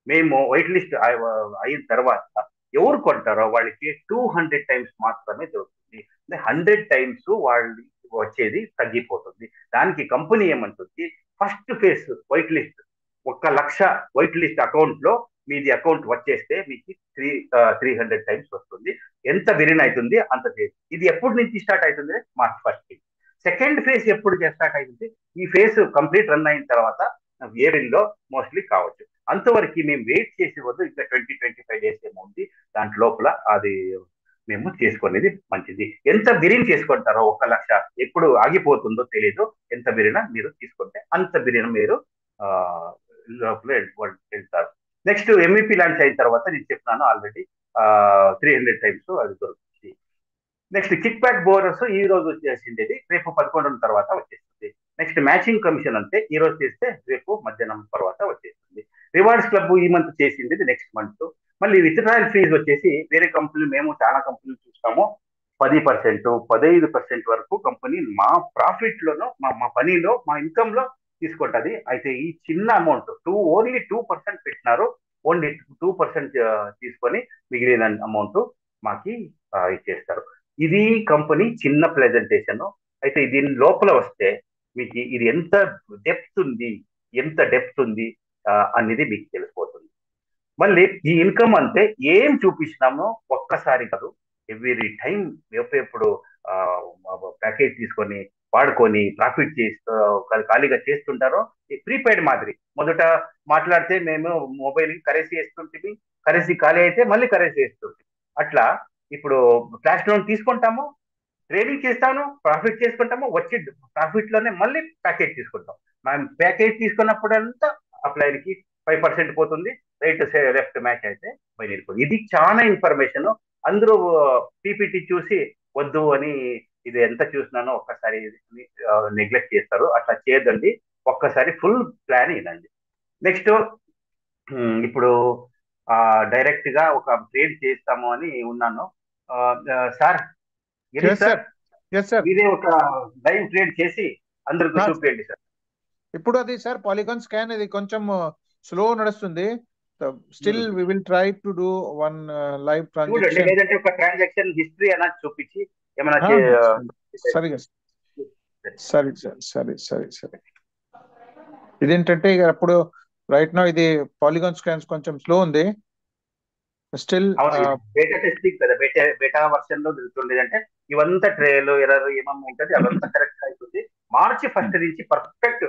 మేము వైట్ లిస్ట్ అయిన తర్వాత ఎవరు కొంటారో వాళ్ళకి 200 టైమ్స్ మాత్రమే దొరుకుతుంది. 100 టైమ్స్ వాళ్ళు వచ్చేది తగ్గిపోతుంది. దానికి కంపెనీ ఏమంటుంది, first phase white list 1,00,000 white list account లో మీది అకౌంట్ వచ్చేస్తే మీకు 300 టైమ్స్ వస్తుంది. ఎంత బిరిన్ అవుతుంది అంత ఫేజ్. ఇది ఎప్పటి నుంచి స్టార్ట్ అవుతుంది? March 1st. సెకండ్ ఫేజ్ ఎప్పుడు స్టార్ట్ అవుతుంది? ఈ ఫేజ్ కంప్లీట్ రన్ అయిన తర్వాత ఏప్రిల్లో మోస్ట్లీ కావచ్చు. అంతవరకు మేము వెయిట్ చేసే వద్దు, ఇంకా 20-25 డేస్ ఏమో ఉంది, దాంట్ లోపల అది మేము చేసుకునేది మంచిది. ఎంత బిర్యానీ చేసుకుంటారో 1,00,000 ఎప్పుడు ఆగిపోతుందో తెలియదు. ఎంత బిర్యానీ మీరు తీసుకుంటే అంత బిర్యానీ మీరు ఆ, లోపల వెళ్తారు. నెక్స్ట్ MVP లాంచ్ అయిన తర్వాత నేను చెప్పినాను ఆల్రెడీ 300 టైమ్స్ అది దొరుకుతుంది. నెక్స్ట్ కిక్ బ్యాక్ బోనస్ ఈ రోజు వచ్చేసిండేది రేపు 11 తర్వాత వచ్చేస్తుంది. నెక్స్ట్ మ్యాచింగ్ కమిషన్ అంటే ఈ రోజు చేస్తే రేపు మధ్యాహ్నం తర్వాత వచ్చేస్తుంది. రివార్డ్స్ క్లబ్ ఈ మంత్ చేసింది నెక్స్ట్ మంత్. మళ్ళీ విత్డ్రాయల్ ఫీజు వచ్చేసి వేరే కంపెనీలు, మేము చాలా కంపెనీలు చూస్తాము 10%, 15% వరకు కంపెనీ మా ప్రాఫిట్ లోనో మా పనిలో మా ఇన్కమ్ లో తీసుకుంటది. అయితే ఈ చిన్న అమౌంట్ ఓన్లీ 2% పెట్టినారు. ఓన్లీ 2% తీసుకొని మిగిలిన అమౌంట్ మాకి ఇచ్చేస్తారు. ఇది కంపెనీ చిన్న ప్రెజెంటేషన్. అయితే దీని లోపల వస్తే మీకు ఇది ఎంత డెప్త్ ఉంది అనేది మీకు తెలిసిపోతుంది. మళ్ళీ ఈ ఇన్కమ్ అంటే ఏం చూపించినామో ఒక్కసారి కాదు, ఎవ్రీ టైం ఎప్పుడు ప్యాకేజ్ తీసుకొని వాడుకొని ప్రాఫిట్ చేస్తూ ఖాళీగా చేస్తుంటారో ప్రీపెయిడ్ మాదిరి. మొదట మాట్లాడితే మేము మొబైల్ కరెన్సీ వేస్తుంటే, కరెన్సీ ఖాళీ అయితే మళ్ళీ కరెన్సీ వేస్తుంటే, అట్లా ఇప్పుడు క్యాష్ లోన్ తీసుకుంటాము, ట్రేడింగ్ చేస్తాను, ప్రాఫిట్ చేసుకుంటాము, వచ్చి ప్రాఫిట్ లోనే మళ్ళీ ప్యాకేజ్ తీసుకుంటాం. మనం ప్యాకేజ్ తీసుకున్నప్పుడంతా అప్లైన్కి 5% పోతుంది, రైట్ లెఫ్ట్ మ్యాచ్ అయితే బయలుదేరిపోతుంది. ఇది చాలా ఇన్ఫర్మేషన్. అందరూ పీపీటీ చూసి వద్దు అని ఇది ఎంత చూసినానో ఒక్కసారి నెగ్లెక్ట్ చేస్తారు. అట్లా చేయదండి, ఒక్కసారి ఫుల్ ప్లాన్ ఇదండి. నెక్స్ట్ ఇప్పుడు డైరెక్ట్ గా ఒక ట్రేడ్ చేస్తాము అని ఉన్నాను. సార్ సార్ ఇదే ఒక లైవ్ ట్రేడ్ చేసి అందరికి చూపించండి సార్. ఇప్పుడు అది సార్ పాలిగాన్ స్కాన్ ఇది కొంచెం స్లో నడుస్తుంది. Still we will try to do one live transaction. లేదంటే ఒక ట్రాన్సాక్షన్ హిస్టరీ అలా చూపించి ఏమైనా సరే సరే. ఇదేంటంటే ఇక అప్పుడు రైట్ నౌ ఇది పాలిగాన్ స్కాన్స్ కొంచెం స్లో ఉంది. స్టిల్ బేటా టెస్టింగ్ కదా, బేటా వర్షన్ లో జరుగుతుండేది. అంటే ఇవంతా ట్రేలు ఎర్రర్ ఏమన్నా ఉంటుంది, అవంతా కరెక్ట్ అవుతుంది. మార్చి 1 నుంచి పర్ఫెక్ట్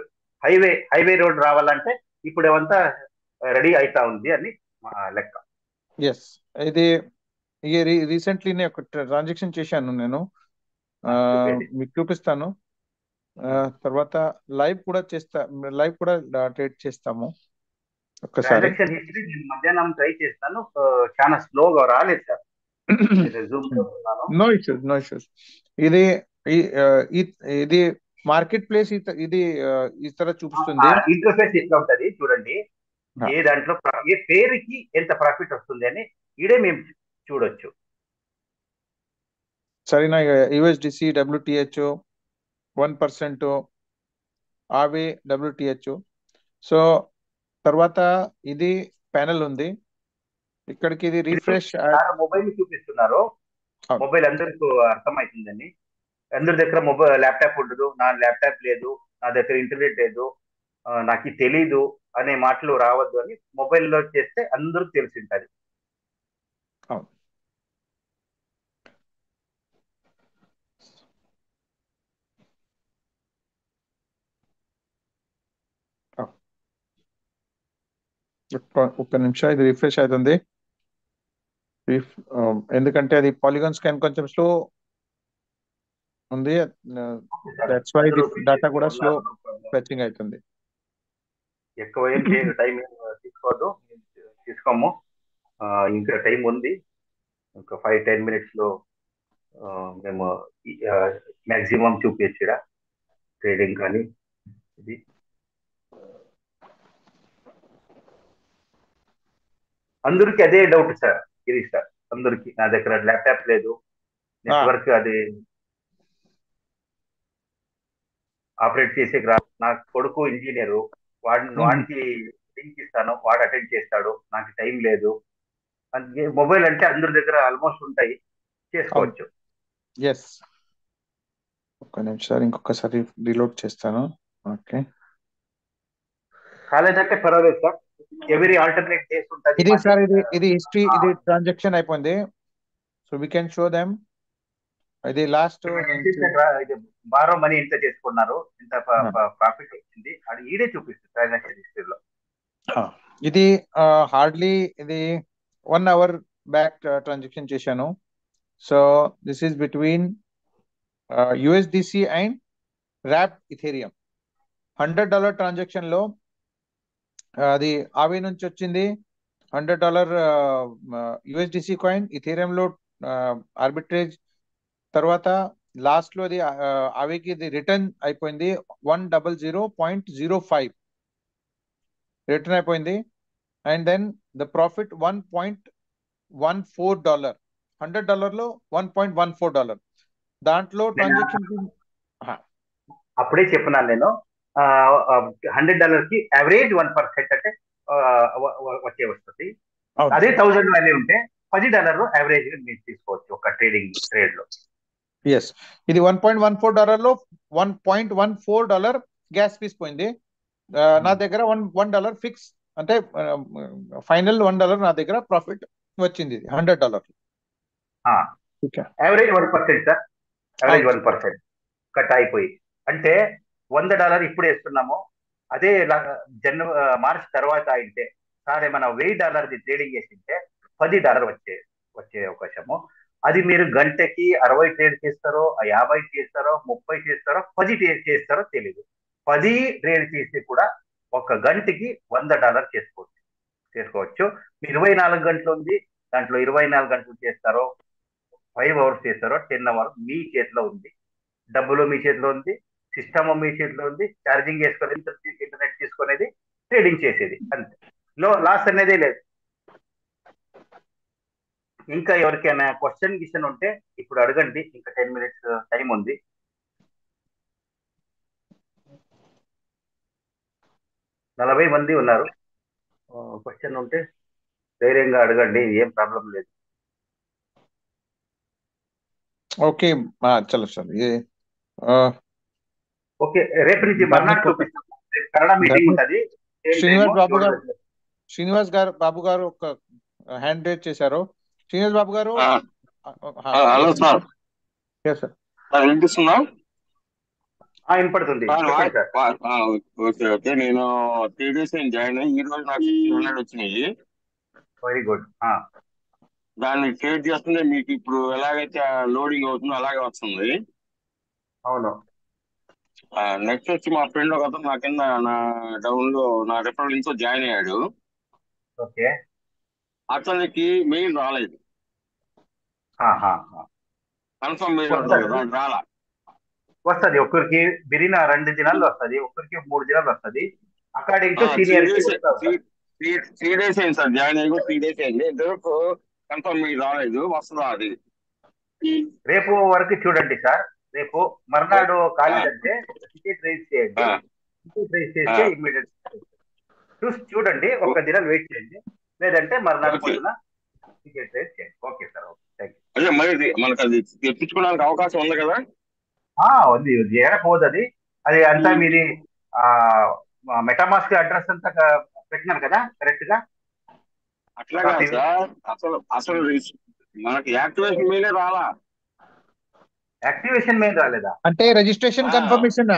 హైవే రోడ్ రావాలంటే ఇప్పుడు ఏమంతా రెడీ అవుతా ఉంది అని లెక్క. ఎస్, ఇది రీసెంట్లీ ఒక ట్రాన్సాక్షన్ చేశాను నేను, మీకు చూపిస్తాను. తర్వాత లైవ్ కూడా ట్రేడ్ చేస్తాము ఒక్కసారి. మధ్యాహ్నం ట్రై చేస్తాను, చాలా స్లోగా రాలేదు సార్. No issues. ఇది మార్కెట్ ప్లేస్ ఇది ఈ తర చూపిస్తుంది. ఇంటర్ఫేస్ ఎట్లా ఉంటది చూడండి, ఏ దాంట్లో ఏ పేరుకి ఎంత ప్రాఫిట్ వస్తుంది అని ఇడే మేము చూడొచ్చు. సరేనా, యూఎస్డిసి WTH 1%, ఆవే WTH. సో తర్వాత ఇది ప్యానెల్ ఉంది, ఇక్కడికి ఇది రిఫ్రెష్. మొబైల్ చూపిస్తున్నారు, మొబైల్ అందరికి అర్థమవుతుందండి. అందరి దగ్గర ల్యాప్టాప్ ఉండదు, నా ల్యాప్టాప్ లేదు, నా దగ్గర ఇంటర్నెట్ లేదు, నాకు తెలీదు అనే మాటలు రావద్దు అని మొబైల్లో చేస్తే అందరికి తెలిసి ఉంటుంది. ఒక్క నిమిషం, ఇది రిఫ్రెష్ అవుతుంది. ఎందుకంటే అది పాలిగాన్ స్కాన్ కొంచెం స్లో ఉంది, దట్స్ వై డేటా కూడా స్లో ఫెచింగ్ అవుతుంది. ఎక్కువ ఏం చేయదు, టైం తీసుకోము, ఇంకా టైం ఉంది. ఇంకా 5-10 minutes లో మేము మ్యాక్సిమం చూపించడా ట్రేడింగ్ కానీ. ఇది అందరికి అదే డౌట్ సార్, ఇది సార్ అందరికి, నా దగ్గర ల్యాప్టాప్ లేదు, నెట్వర్క్ అది ఆపరేట్ చేసే రాదు, నా కొడుకు ఇంజనీరు, వాడికి లింక్ ఇస్తాను, వాడు అటెండ్ చేస్తాడు, నాకు టైం లేదు. మొబైల్ అంటే అందరి దగ్గర ఆల్మోస్ట్ ఉంటాయి, చేసుకోవచ్చు. ఎస్, ఒక్క నిమిషం ఇంకొకసారి రీలోడ్ చేస్తాను. ఓకే, కాలేదంటే పర్వాలేదు సార్, ఎవరీ ఆల్టర్నేట్ డేస్ ఉంటుంది. ఇది సార్ ఇది హిస్టరీ, ఇది ట్రాన్సాక్షన్ అయిపోయింది. So we can show them. ఇది లాస్ట్ బారో మనీ ఎంత చేసుకున్నారు, ఎంత ప్రాఫిట్ వచ్చింది, అది ఈడే చూపిస్తుంది ట్రాన్సాక్షన్ హిస్టరీలో. ఇది హార్డ్లీ ఇది 1 అవర్ బ్యాక్ ట్రాన్సాక్షన్ చేశాను. So this is between USDC and wrap Ethereum. $100 transaction లో అది ఆవి నుంచి వచ్చింది. $100 యుఎస్డిసి కాయిన్ ఇథేరియంలో ఆర్బిట్రేజ్ తర్వాత లాస్ట్ లో అవికి ఇది రిటర్న్ అయిపోయింది 100.05 రిటర్న్ అయిపోయింది. And then the profit $1.14. $100 లో $1.14. దాంట్లో ట్రాన్సాక్షన్ అప్పుడే చెప్తున్నాను నేను. $100 కి యావరేజ్ 1% అంటే వస్తుంది. అదే 1000 వాల్యూ ఉంటే $10 యావరేజ్ గా మీరు తీసుకోవచ్చు ఒక ట్రేడ్ లో. ఎస్, ఇది $1.14 లో $1.14 గ్యాస్ ఫీస్ పోయింది. నా దగ్గర $1 ఫిక్స్ అంటే ఫైనల్ $1 నా దగ్గర ప్రాఫిట్ వచ్చింది $100. యావరేజ్ 1% సార్, యావరేజ్ 1% కట్ అయిపోయి అంటే $100 ఇప్పుడు వేస్తున్నాము. అదే మార్చ్ తర్వాత అయితే సార్ ఏమైనా $1000 ట్రేడింగ్ చేసింటే $10 వచ్చే అవకాశము. అది మీరు గంటకి 60 ట్రేడ్ చేస్తారో 50 చేస్తారో 30 చేస్తారో 10 చేస్తారో తెలియదు. 10 ట్రేడ్ చేసి కూడా ఒక గంటకి $100 చేసుకోవచ్చు. 24 గంటలు ఉంది, దాంట్లో 24 గంటలు చేస్తారో 5 అవర్స్ చేస్తారో 10 అవర్స్ మీ చేతిలో ఉంది. డబ్బులు మీ చేతిలో ఉంది, సిస్టమ్ మీ చేతిలో ఉంది. ఛార్జింగ్ చేసుకునేది, ఇంటర్నెట్ తీసుకునేది, ట్రేడింగ్ చేసేది అంతే. లాస్ అనేదే లేదు. ఇంకా ఎవరికైనా క్వశ్చన్ ఉంటే ఇప్పుడు అడగండి. ఇంకా 10 minutes టైం ఉంది. నలభై మంది ఉన్నారు. క్వశ్చన్ ఉంటే ధైర్యంగా అడగండి, ఏం ప్రాబ్లం లేదు. ఓకే చలో సార్. ఓకే, రేపు నుంచి మర్నాడు చూపిస్తాం. కన్నడ మీటింగ్ ఉంటుంది. శ్రీనివాస్ బాబు గారు ఒక హ్యాండ్ రేజ్ చేశారు. శ్రీనివాస్ బాబు గారు. Hello sir. వినిపిస్తుందా? వినపడుతుంది. Okay okay. నేను 3 days జాయిన్ అయ్యి ఈ రోజు నాకు 200 వచ్చినాయి. Very good. దాన్ని ట్రేడ్ చేస్తుంటే మీకు ఇప్పుడు ఎలాగైతే లోడింగ్ అవుతుందో అలాగే వస్తుంది. అవును. నెక్స్ట్ వచ్చి మా ఫ్రెండ్ ఒక అతను నా కింద నా డౌన్ లో నా రెఫరల్ లింక్ తో జాయిన్ అయ్యాడు. ఓకే. అతనికి మెయిల్ రాలేదు. కన్ఫర్మ్ మెయిల్ ఉంటుంది కదా, రాలా. వస్తుంది ఒక్కరికి బిరిన 2 దినాల్లో వస్తుంది, ఒక్కరికి 3 దినాలు వస్తుంది. అకార్డింగ్ టు సీనియర్ 3 days అయింది సార్ జాయిన్ అయ్యి 3 days అయింది. ఇంతవరకు కన్ఫర్మ్ మెయిల్ రాలేదు. వస్తుందా అది? రేపు వరకు చూడండి సార్. రేపు మర్నాడు కాలేదంటే టికెట్ రైజ్ చేయండి. టికెట్ రైజ్ చేస్తే ఇమ్మీడియట్ చూడండి. ఒక దినం వెయిట్ చేయండి, లేదంటే మర్నాడు పొద్దున టికెట్ రైజ్ చేయండి. Okay sir, okay, thank you. అదే మరి మనకు అది తెప్పించుకోవడానికి అవకాశం ఉంది కదా? ఉంది, చేయకపోదు అది. అది అంతా మీది మెటామాస్క్ అడ్రస్ అంతా పెట్టినాను కదా కరెక్ట్ గా. అట్లాగా సార్, అసలు మనకి యాక్టివేషన్ మెయిలే రాలా. యాక్టివేషన్ మెయిల్ రాలేదా? అంటే రిజిస్ట్రేషన్ కన్ఫర్మేషన్.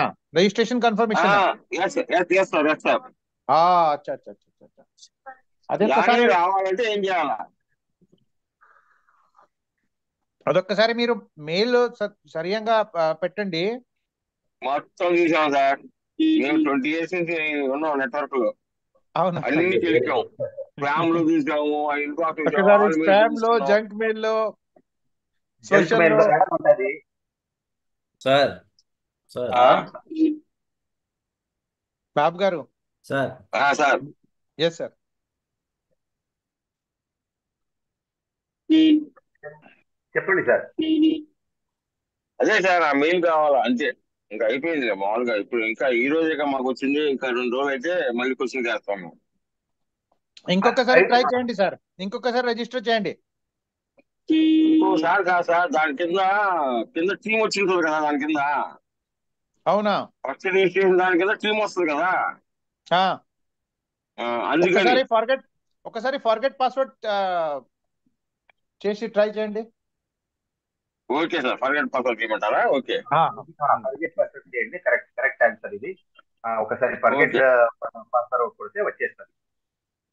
అదే రావాలంటే ఏం చేయాలా? అదొక్కసారి మీరు మెయిల్ సరియంగా పెట్టండి. మొత్తం చూసాం సార్. మేము 20 years నుంచి ఉన్నాం నెట్వర్క్ లో. అవును, అన్ని తెలిసాం. స్పామ్ లో చూసాము, స్పామ్ లో, జంక్ మెయిల్ లో, సోషల్ లో. సార్ బాబు గారు. Sir yes sir. చెప్పండి సార్. అదే సార్, ఆ మెయిల్ కావాలా అంతే. ఇంకా అయిపోయింది మామూలుగా. ఇప్పుడు ఇంకా ఈ రోజే మాకు వచ్చింది. ఇంకా 2 రోజులు అయితే మళ్ళీ క్వశ్చన్ చేస్తాము. ఇంకొకసారి ట్రై చేయండి సార్. ఇంకొకసారి రిజిస్టర్ చేయండి. ఇంకోసారి కాదు సార్, దాని కింద టీం వచ్చింది కదా. దాని కింద అవునా, ఫస్ట్ రిజిస్ట్రేషన్ దాని కింద టీం వస్తుంది కదా. ఒకసారి ఫర్గెట్ పాస్వర్డ్ చేసి ట్రై చేయండి. ఓకే సార్, ఫర్గెట్ పాస్వర్డ్ చేయమంటారా? ఓకే, ఫర్గెట్ పాస్వర్డ్ చేయండి. కరెక్ట్ ఆన్సర్ ఇది. ఒకసారి ఫర్గెట్ పాస్వర్డ్ కొడితే వచ్చేస్తుంది.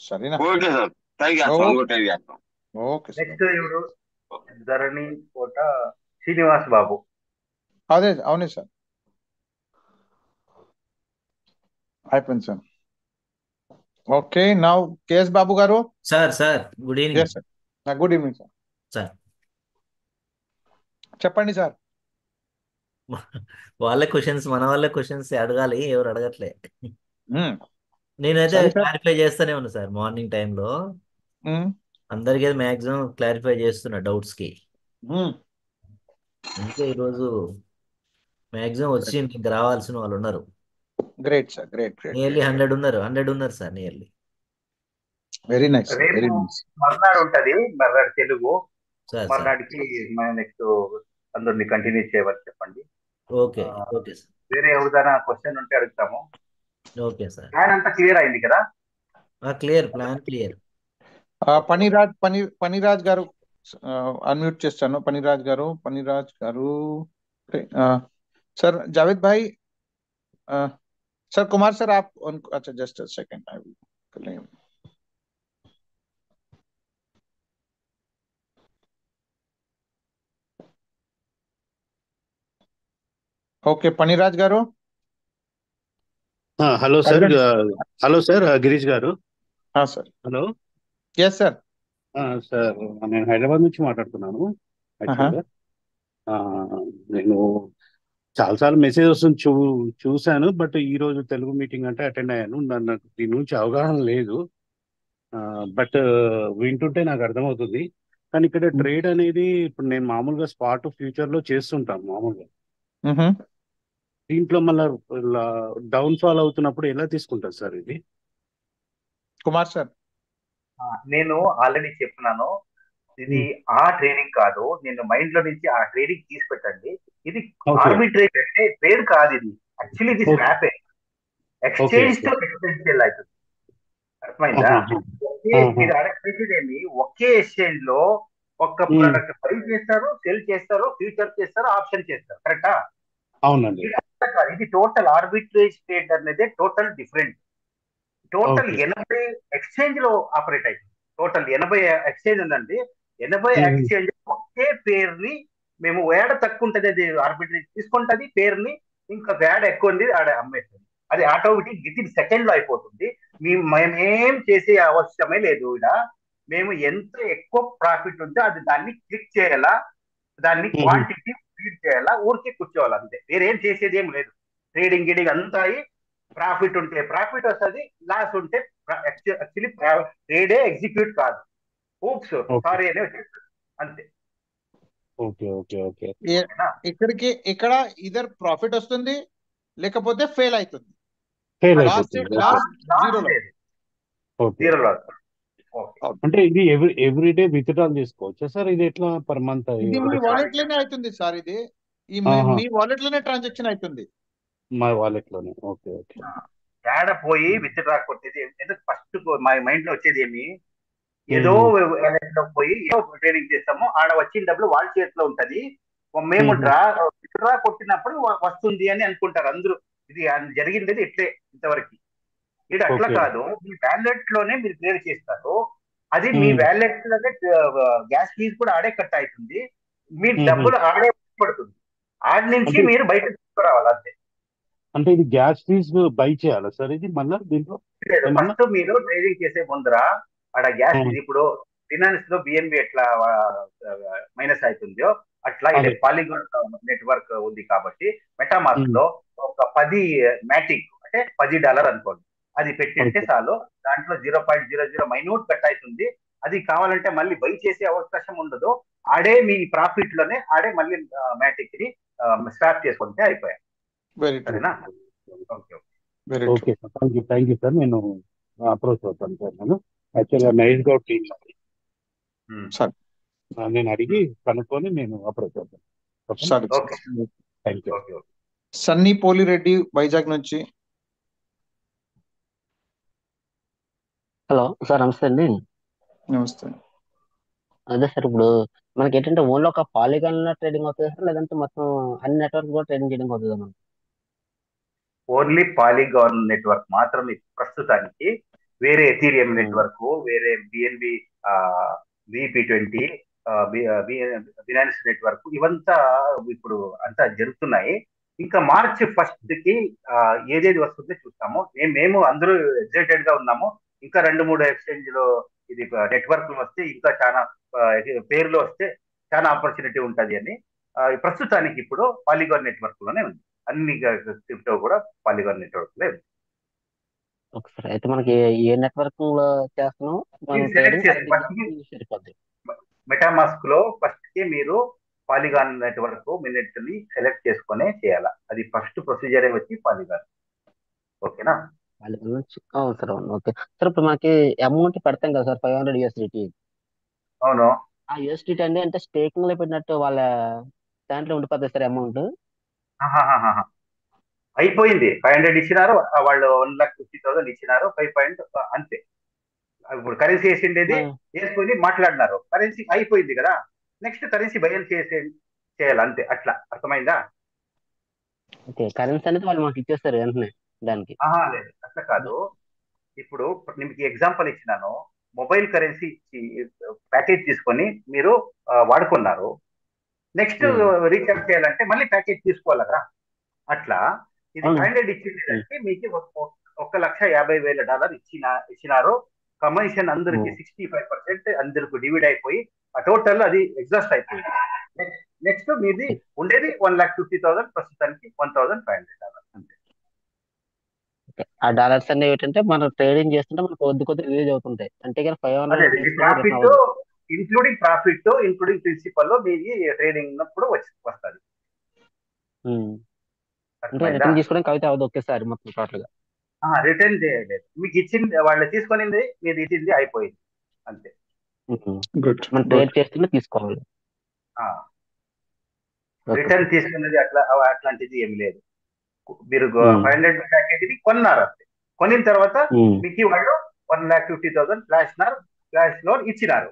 సరేనా? ఓకే సార్, ట్రై చేస్తాం, ఓకే ఇంకో ట్రై చేస్తాం. Okay sir. నెక్స్ట్ ఇప్పుడు ధరణి కోట శ్రీనివాస్ బాబు. అదే అవునే సార్, అయిపోయింది సార్. ఓకే, నౌ కేఎస్ బాబు గారు. Sir good evening yes sir, good evening sir. Sir. చెప్పండి సార్. వాళ్ళే క్వశ్చన్స్, మన వాళ్ళే క్వశ్చన్స్ అడగాలి, ఎవరు అడగట్లే. మ్మ్. నేనైతే సరే సార్. క్లారిఫై చేస్తూనే ఉన్నా సార్, మార్నింగ్ టైంలో మ్మ్. అందరికీ మ్యాక్సిమం క్లారిఫై చేస్తున్నా డౌట్స్ కి. మ్మ్. అందుకే ఈరోజు మ్యాక్సిమం వచ్చి మీకు రావాల్సిన వాళ్ళు ఉన్నారు. Great sir, great great. Nearly 100 ఉన్నారు sir, nearly. Very nice, very రేపు నైస్. మర్నాడు ఉంటది, మర్నాడు తెలుగు. సార్ మర్నాడికి మన నెక్స్ట్ అందరిని కంటిన్యూ చేయవచ్చు, చెప్పండి. Okay okay sir. వేరే ఏదైనా క్వశ్చన్ ఉంటే అడుగుతాము. Okay sir. ప్లాన్ అంతా క్లియర్ అయింది కదా? Clear, plan clear. పనిరాజ్ గారు అన్మ్యూట్ చేస్తాను. పనిరాజ్ గారు सर जावेद भाई, सर कुमार सर आप उनको, अच्छा just a second I will claim. Okay Paniraj గారు. Hello sir, hello sir, Girish గారు. Sir. Hello. Yes sir. Sir నేను హైదరాబాద్ నుంచి మాట్లాడుతున్నాను. యాక్చువల్గా నేను చాలాసార్లు మెసేజ్ వస్తుంది, చూశాను, బట్ ఈ రోజు తెలుగు మీటింగ్ అంటే అటెండ్ అయ్యాను. నాకు దీని గురించి అవగాహన లేదు, బట్ వింటుంటే నాకు అర్థమవుతుంది. కానీ ఇక్కడ ట్రేడ్ అనేది ఇప్పుడు నేను మామూలుగా స్పాట్ ఫ్యూచర్ లో చేస్తుంటాను మామూలుగా. దీంట్లో మళ్ళీ డౌన్ ఫాల్ అవుతున్నప్పుడు ఎలా తీసుకుంటారు సార్ ఇది? కుమార్ సార్, నేను ఆల్రెడీ చెప్తున్నాను, ఇది ఆ ట్రేడింగ్ కాదు. నేను మైండ్ లో నుంచి ఆ ట్రేడింగ్ తీసి పెట్టండి. ఇది ఆర్బిట్రేట్ అంటే ట్రేడ్ కాదు, ఇది యాక్చువల్లీ ఇది స్వాపే. ఎక్స్చేంజ్ తో ఎక్స్చేంజ్ అవుతుంది, అర్థమైందా? మీరు అడగేది ఒకే ఎక్స్చేంజ్ లో ఒక ప్రోడక్ట్ బై చేస్తారు, సెల్ చేస్తారు, ఫ్యూచర్ చేస్తారు, ఆప్షన్ చేస్తారు, కరెక్టా? అవునండి. ఇది టోటల్ ఆర్బిట్రేజ్ ట్రేడ్ అనేది టోటల్ డిఫరెంట్. టోటల్ 80 ఎక్స్చేంజ్ లో ఆపరేట్ అవుతుంది. టోటల్ 80 ఎక్స్చేంజ్ ఉందండి. 80 ఎక్స్చేంజ్ ఒకే పేరుని మేము వేడ తక్కువ ఉంటుంది, అది ఆర్బిట్రేజ్ తీసుకుంటుంది పేరుని, ఇంకా వేడ ఎక్కువ ఉంది ఆడ అమ్మేస్తుంది. అది ఆటోమేటిక్ విత్ ఇన్ సెకండ్ లో అయిపోతుంది. మేమేం చేసే అవసరమే లేదు. ఇక్కడ మేము ఎంత ఎక్కువ ప్రాఫిట్ ఉంటే అది దాన్ని క్లిక్ చేయాలా, దాన్ని క్వాంటిటీ ఫీడ్ చేయాలా, ఊరికే కూర్చోవాలి అంతే. వేరేం చేసేది ఏం లేదు. ట్రేడింగ్ గిడింగ్ అంతా ప్రాఫిట్ ఉంటే ప్రాఫిట్ వస్తుంది, లాస్ ఉంటే యాక్చువల్లీ ట్రేడే ఎగ్జిక్యూట్ కాదు, ఊప్స్ సారీ అనే అంతే. Okay okay okay. ఇక్కడ ఇదర్ ప్రాఫిట్ వస్తుంది లేకపోతే ఫెయిల్ అవుతుంది. అంటే ఇది ఎవ్రీడే విత్డ్రాల్ చేసుకోవచ్చా సార్? ఇది ఎట్లా పర్ మంత్? ఇది మీ వాలెట్ లోనే అవుతుంది సార్. ఇది మీ వాలెట్ లోనే ట్రాన్సాక్షన్ అవుతుంది. మా వాలెట్ లోనే. Okay okay. ఏడ పోయి విత్డ్రా కొట్టేది ఎందుకు? ఫస్ట్ మా మైండ్ లో వచ్చేది ఏమి, ఏదో పోయి ఏదో ట్రేడింగ్ చేస్తాము, ఆడ వచ్చిన డబ్బులు వాళ్ళ చేతిలో ఉంటది, మేము విత్డ్రా కొట్టినప్పుడు వస్తుంది అని అనుకుంటారు అందరూ. ఇది జరిగింది ఇట్లే ఇంతవరకు. ఇది అట్లా కాదు, మీ వ్యాలెట్ లోనే మీరు క్లియర్ చేస్తారు. అది మీ వ్యాలెట్ లోనే గ్యాస్ ఫీజు కూడా ఆడే కట్ అవుతుంది, మీ డబ్బులు ఆడే పడుతుంది. ఆడ నుంచి మీరు బయట తీసుకురావాలి అంతే. అంటే ఇది గ్యాస్ ఫీజ్ బై చేయాలా సార్ ఇది మళ్ళీ దీంట్లో? ఫస్ట్ మీరు ట్రేడింగ్ చేసే ముందర ఆడ గ్యాస్ ఫీజ్, ఇప్పుడు ఫినాన్స్ లో బిఎన్బి ఎట్లా మైనస్ అవుతుందో అట్లా ఇది పాలిగాన్ నెట్వర్క్ ఉంది కాబట్టి మెటామాస్క్ లో ఒక 10 మ్యాటిక్ అంటే $10 అనుకోండి, అది పెట్టింటే చాలు. దాంట్లో 0.00 మైన్యూట్ కట్ అవుతుంది. అది కావాలంటే మళ్ళీ బై చేసే అవకాశం ఉండదు. ఆడే మీ ప్రాఫిట్ లోనే ఆడే మళ్ళీ మ్యాటిక్ ని స్వాప్ చేసుకుంటే అయిపోయాయి. సరేనా? Okay sir, thank you sir. నేను అప్రోచ్ అవుతాను సార్. నేను యాక్చువల్గా నైస్ గౌట్ టీమ్ సార్, నేను అడిగి కనుక్కొని నేను అప్రోచ్ అవుతాను. Thank you. సన్నీ పోలిరెడ్డి వైజాగ్ నుంచి. హలో సార్, నమస్తే అండి. నమస్తే. అదే సార్, ఇప్పుడు మనకి ఏంటంటే ఓన్లీ ఒక పాలిగాన్ ట్రేడింగ్ అవుతుంది సార్, లేదంటే మొత్తం అన్ని నెట్వర్క్ కూడా ట్రేడింగ్ చేయడం అవుతుంది మనం? ఓన్లీ పాలిగాన్ నెట్వర్క్ మాత్రం ప్రస్తుతానికి. వేరే ఎథీరియం ఉమ్, నెట్వర్క్, వేరే బిఎన్బి విపి20, బినాన్స్ నెట్వర్క్, ఇవంతా ఇప్పుడు అంతా జరుగుతున్నాయి. ఇంకా మార్చి 1 కి ఏదేది వస్తుందో చూస్తాము. మేము అందరూ ఎక్సైటెడ్ గా ఉన్నాము. ఇంకా 2-3 ఎక్స్చేంజ్ లో ఇది నెట్వర్క్ వస్తే ఇంకా చాలా పేర్లు వస్తే చాలా ఆపర్చునిటీ ఉంటది అని ప్రస్తుతానికి ఇప్పుడు పాలిగాన్ నెట్వర్క్ లోనే ఉంది. అన్ని క్రిప్టో కూడా పాలిగాన్ నెట్వర్క్ లో ఉంది. ఒకసారి అయితే మనకి ఏ నెట్వర్క్ లో చేస్తున్నాం మనం మీరు సెలెక్ట్ ట్రేడింగ్ చేసి అది ఫస్ట్ ఇది సరిపోద్ది. మెటామాస్క్ లో ఫస్ట్ కి మీరు పాలిగాన్ నెట్వర్క్ మినిట్ ని సెలెక్ట్ చేసుకునే చేయాలా. అది ఫస్ట్ ప్రొసీజర్ వచ్చి పాలిగాన్. ఓకేనా? అవును సార్, అవును, ఓకే సార్. ఇప్పుడు మనకి అమౌంట్ పెడతాం కదా సార్, 500 USDT. అవును. ఆ USDT అంటే స్టేకింగ్ లో పెట్టినట్టు వాళ్ళ దాంట్లో ఉండిపోతుంది సార్ అమౌంట్. ఆహాహాహా. అయిపోయింది. 500 ఇచ్చినారు, వాళ్ళు 1,50,000 ఇచ్చినారు, 5 పాయింట్ అంతే. ఇప్పుడు కరెన్సీ వేసిండేది వేసుకొని మాట్లాడినారు, కరెన్సీ అయిపోయింది కదా, నెక్స్ట్ కరెన్సీ భయం చేయాలి అంతే. అట్లా అర్థమైందా? ఓకే, కరెన్సీ అనేది వాళ్ళు మనకి ఇచ్చేస్తారు వెంటనే దానికి. లేదు, అట్లా కాదు. ఇప్పుడు మీకు ఎగ్జాంపుల్ ఇచ్చినాను. మొబైల్ కరెన్సీ ప్యాకేజ్ తీసుకొని మీరు వాడుకున్నారు. నెక్స్ట్ రీఛార్జ్ చేయాలంటే మళ్ళీ ప్యాకేజ్ తీసుకోవాలి కదా. అట్లా ఇది అవును. 500 ఇచ్చిందంటే మీకు $1,50,000 ఇచ్చినారు. కమిషన్ అందరికి 65% అందరికి డివైడ్ అయిపోయి ఆ టోటల్ అది ఎగ్జాస్ట్ అయిపోయింది. నెక్స్ట్ మీది ఉండేది 1,50,000, ప్రస్తుతానికి $1,500 అంతే. ఆ డాలర్స్ అన్ని ఏంటంటే మనం ట్రేడింగ్ చేస్తుంటే మనకు కొద్ది కొద్ది రిలీజ్ అవుతుంటాయి. అంటే కానీ 500 తీసుకొని రిటర్న్ ప్రాఫిట్, అవ్వదు. ఇంక్లూడింగ్ ప్రిన్సిపల్ మీది ట్రేడింగ్ ఉన్నప్పుడు వస్తుంది. అంటే రిటర్న్ తీసుకోవడానికి అయితే అవ్వదు ఒకేసారి మొత్తం టోటల్ గా. రిటర్న్ చేయలేదు. మీకు ఇచ్చింది వాళ్ళు తీసుకునింది, మీరు ఇచ్చింది అయిపోయింది అంతే. మనం ట్రేడ్ చేస్తుంటే తీసుకోవాలి. రిటర్న్ తీసుకున్నది అట్లాంటిది ఏమి లేదు. మీరు 500 ప్యాకేజీని కొన్నారు అంతే. కొనిన తర్వాత మీకు వాళ్ళు 1,50,000 ఫ్లాష్ లోన్ ఇచ్చినారు.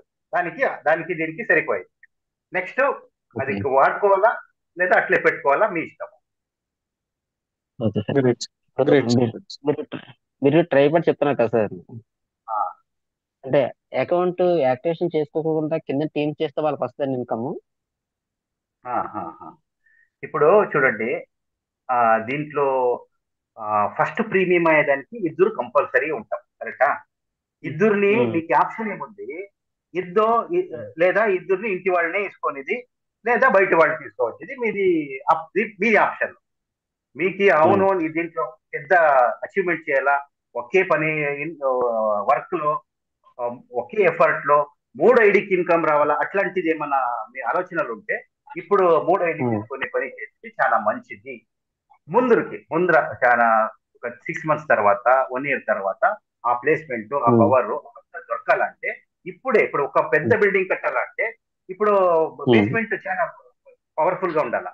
దానికి దీనికి సరిపోయింది. నెక్స్ట్ అది వాడుకోవాలా లేదా అట్లే పెట్టుకోవాలా మీ ఇష్టం. మీరు ట్రై పడి చెప్తున్నారు కదా సార్, అంటే అకౌంట్ యాక్టివేషన్ చేసుకోకుండా కింద టీమ్ చేస్తే వాళ్ళకి వస్తుంది ఇన్కమ్. ఇప్పుడు చూడండి, దీంట్లో ఫస్ట్ ప్రీమియం అయ్యేదానికి ఇద్దరు కంపల్సరీ ఉంటాం, కరెక్టా? ఇద్దరిని మీకు ఆప్షన్ ఏముంది, లేదా ఇద్దరిని ఇంటి వాళ్ళనే వేసుకునేది, లేదా బయట వాళ్ళు తీసుకోవచ్చు. మీది ఆప్షన్. మీకు అవును దీంట్లో పెద్ద అచీవ్మెంట్ చేయాలా, ఒకే పని వర్క్ లో ఒకే ఎఫర్ట్ లో 3 ఐడికి ఇన్కమ్ రావాలా, అట్లాంటిది ఏమన్నా మీ ఆలోచనలు ఉంటే ఇప్పుడు 3 ఐడి తీసుకునే పని చేస్తే చాలా మంచిది. ముందర చాలా ఒక 6 months తర్వాత, 1 year తర్వాత ఆ ప్లేస్మెంట్, ఆ పవర్ దొరకాలంటే ఇప్పుడు ఒక పెద్ద బిల్డింగ్ కట్టాలంటే ఇప్పుడు బేస్మెంట్ చాలా పవర్ఫుల్ గా ఉండాలి.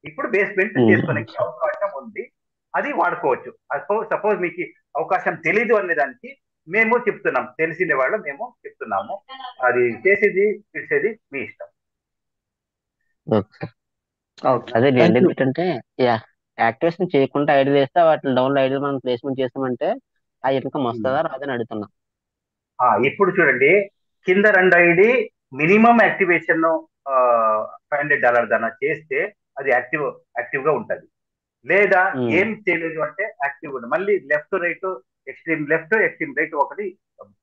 ఇప్పుడు బేస్మెంట్ చేసుకునే అవకాశం ఉంది, అది వాడుకోవచ్చు. సపోజ్ మీకు అవకాశం తెలీదు అనే దానికి మేము చెప్తున్నాం, తెలిసిన వాళ్ళు మేము చెప్తున్నాము. అది చేసేది మీ ఇష్టం. అదే నేను ఏంటంటే యాక్టివేషన్ చేయకుండా ఐడియా వేస్తే వాటిని డౌన్లో ఐడియా మనం ప్లేస్మెంట్ చేస్తామంటే ఆ ఇన్కమ్ వస్తుందా రాదని అడుగుతున్నాం. ఇప్పుడు చూడండి, కింద 2 ఐడి మినిమం యాక్టివేషన్ $500 దాకా చేస్తే అది యాక్టివ్ గా ఉంటది. లేదా ఏం చేయలేదు అంటే యాక్టివ్ ఉంటుంది. మళ్ళీ left right, extreme left, extreme right ఒకటి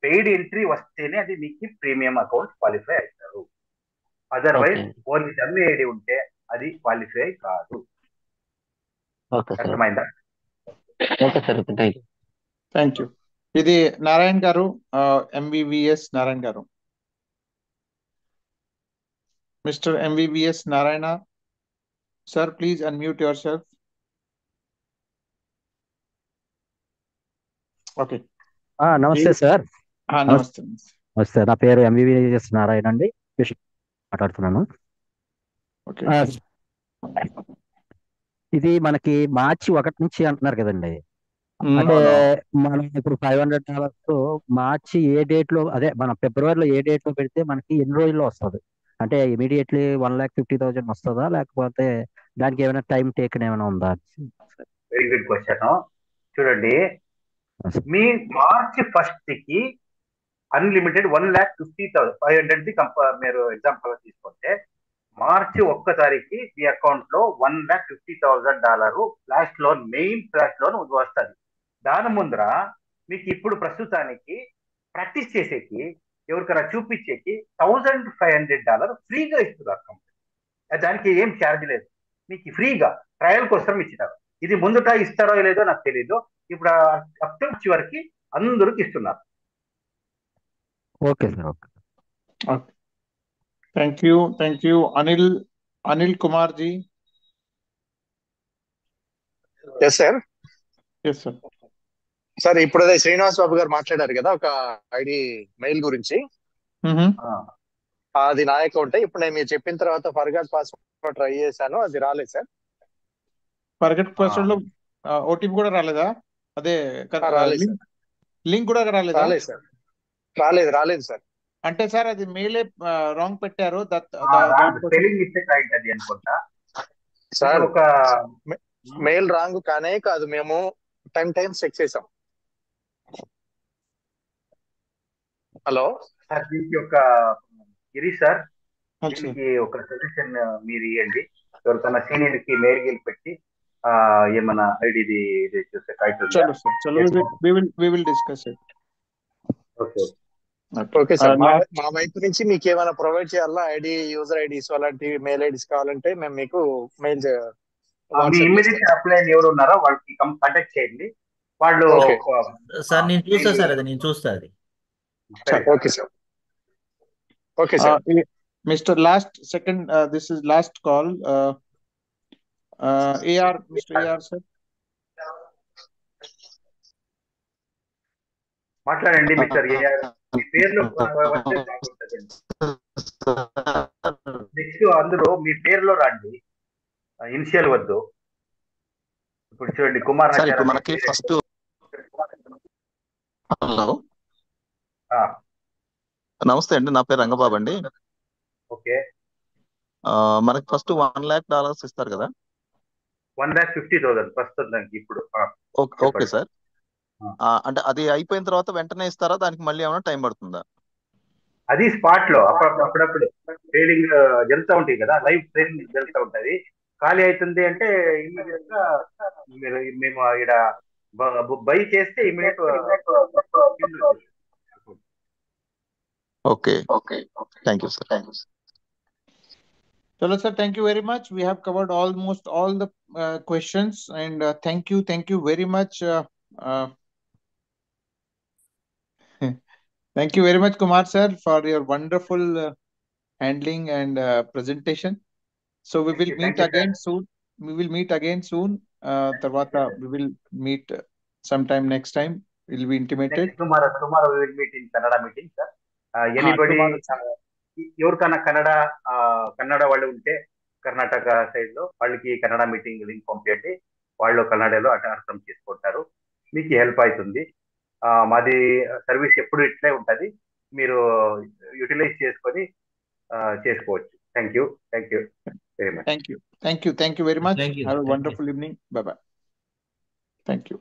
పెయిడ్ ఎంట్రీ వస్తేనే అది మీకు ప్రీమియం అకౌంట్ క్వాలిఫై అవుతారు. అదర్వైజ్ ఓన్లీ డమ్మీ ఐడి ఉంటే అది క్వాలిఫై కాదు. అర్థమైందా? Thank you. ఇది నారాయణ్ గారు, MVVS నారాయణ్ గారు. Mister MVVS Narayana sir, please unmute your self. Okay, నమస్తే సార్. నమస్తే. నమస్తే, నా పేరు MVVS నారాయణ అండి, మాట్లాడుతున్నాను. ఇది మనకి మార్చి 1 నుంచి అంటున్నారు కదండి. అంటే మనం ఇప్పుడు $500 మార్చి ఏ డేట్ లో, అదే మన ఫిబ్రవరిలో ఏ డేట్ లో పెడితే మనకి ఎన్ని రోజుల్లో వస్తుంది? అంటే ఇమీడియట్లీ 1,50,000 వస్తుందా, లేకపోతే దానికి ఏమైనా టైం టేకన్ ఏమైనా ఉందా? Very good question. చూడండి, మీ మార్చి 1 కి అన్లిమిటెడ్ 1,50,500 మీరు ఎగ్జాంపుల్ తీసుకుంటే మార్చి 1 తారీఖు మీ అకౌంట్ లో $1,50,000 flash loan, main flash loan వస్తుంది. దాని ముందర మీకు ఇప్పుడు ప్రస్తుతానికి ప్రాక్టీస్ చేసేకి ఎవరికైనా చూపించేకి $1,500 ఫ్రీగా ఇస్తున్నారు కంపెనీ. దానికి ఏం ఛార్జ్ లేదు, మీకు ఫ్రీగా ట్రయల్ కోసం ఇచ్చినారు. ఇది ముందుట ఇస్తారో లేదో నాకు తెలీదు. ఇప్పుడు అక్టోబర్ చివరికి అందరికి ఇస్తున్నారు. Okay sir. Okay. Okay. Thank you. Thank you. Anil Kumar ji. Yes sir. Yes, sir. Sir ఇప్పుడు అదే శ్రీనివాస్ బాబు గారు మాట్లాడారు కదా ఒక ఐడి మెయిల్ గురించి. అది నా అకౌంట్. ఇప్పుడు నేను మీరు చెప్పిన తర్వాత ఫర్గాట్ పాస్వర్డ్ ట్రై చేశాను, అది రాలేదు సార్. ఫర్గెట్ పాస్వర్డ్ లో ఓటీపీ కూడా రాలేదా? అదే రాలేదు సార్. లింక్ కూడా రాలేదా? రాలేదు సార్. రాలేదు సార్. అంటే సార్ అది మెయిలే రాంగ్ పెట్టారు. స్పెల్లింగ్ మిస్టేక్ అయింది అనుకుంటా సార్. ఒక మెయిల్ రాంగ్ కానే కాదు, మేము 10 times చెక్ చేసాం. హలో సార్, దీనికి ఒక గిరి సార్, దీనికి ఒక సజెషన్ మీరు ఇవ్వండి. ఎవరికైనా సీనియర్ కి మెయిల్ గిల్ పెట్టి ఏమన్నా ఐడి చూస్తే ఓకే సార్. మా వైపు నుంచి మీకు ఏమైనా ప్రొవైడ్ చేయాలా, ఐడి, యూజర్ ఐడీస్ అలాంటి మెయిల్ ఐడీస్ కావాలంటే మేము మీకు మెయిల్ ఇమ్మీడియట్ అప్లైన్ ఎవరు ఉన్నారో వాళ్ళకి కాంటాక్ట్ చేయండి. వాళ్ళు సార్ నేను చూస్తా సార్, అది నేను చూస్తా అది. Okay sir. Okay sir. Mr. This is last call. AR, Mr. AR sir. మాట్లాడండి మిస్టర్ AR. మీ పేర్లో నెక్స్ట్ అందరూ మీ పేరులో రండి, ఇనిషియల్ వద్దు. ఇప్పుడు చూడండి కుమార్ మనకి ఫస్ట్. హలో, నమస్తే అండి, నా పేరు రంగబాబు అండి. ఓకే. మనకి ఫస్ట్ $1,00,000 ఇస్తారు కదా? 1,50,000 ప్రస్తుతానికి ఇప్పుడు. Okay sir. అంటే అది అయిపోయిన తర్వాత వెంటనే ఇస్తారా, దానికి మళ్ళీ ఏమైనా టైం పడుతుందా? అది స్పాట్ లో అప్పుడప్పుడు ట్రేడింగ్ జరుగుతూ ఉంటాయి కదా, లైవ్ ట్రేడింగ్ జరుగుతూ ఉంటది. ఖాళీ అవుతుంది అంటే ఇమీడియట్ గా మేము ఇక్కడ బై చేస్తే immediate. Okay. Thank you sir. Chalo sir, thank you very much. We have covered almost all the questions, and thank you very much. Thank you very much, Kumar sir, for your wonderful handling and presentation. So we will meet again soon. Tarvata we will meet sometime next time. It will be intimated. Tomorrow we will meet in Kannada meeting, sir. Anybody ఎవరికైనా కన్నడ వాళ్ళు ఉంటే Karnataka side లో వాళ్ళకి Kannada meeting link పంపించండి. వాళ్ళు కన్నడలో అర్థం చేసుకుంటారు, మీకు హెల్ప్ అవుతుంది. మాది సర్వీస్ ఎప్పుడు ఇట్లే ఉంటుంది, మీరు యూటిలైజ్ చేసుకొని చేసుకోవచ్చు. Thank you very much. Thank you very much. Have a wonderful evening. Bye bye. Thank you.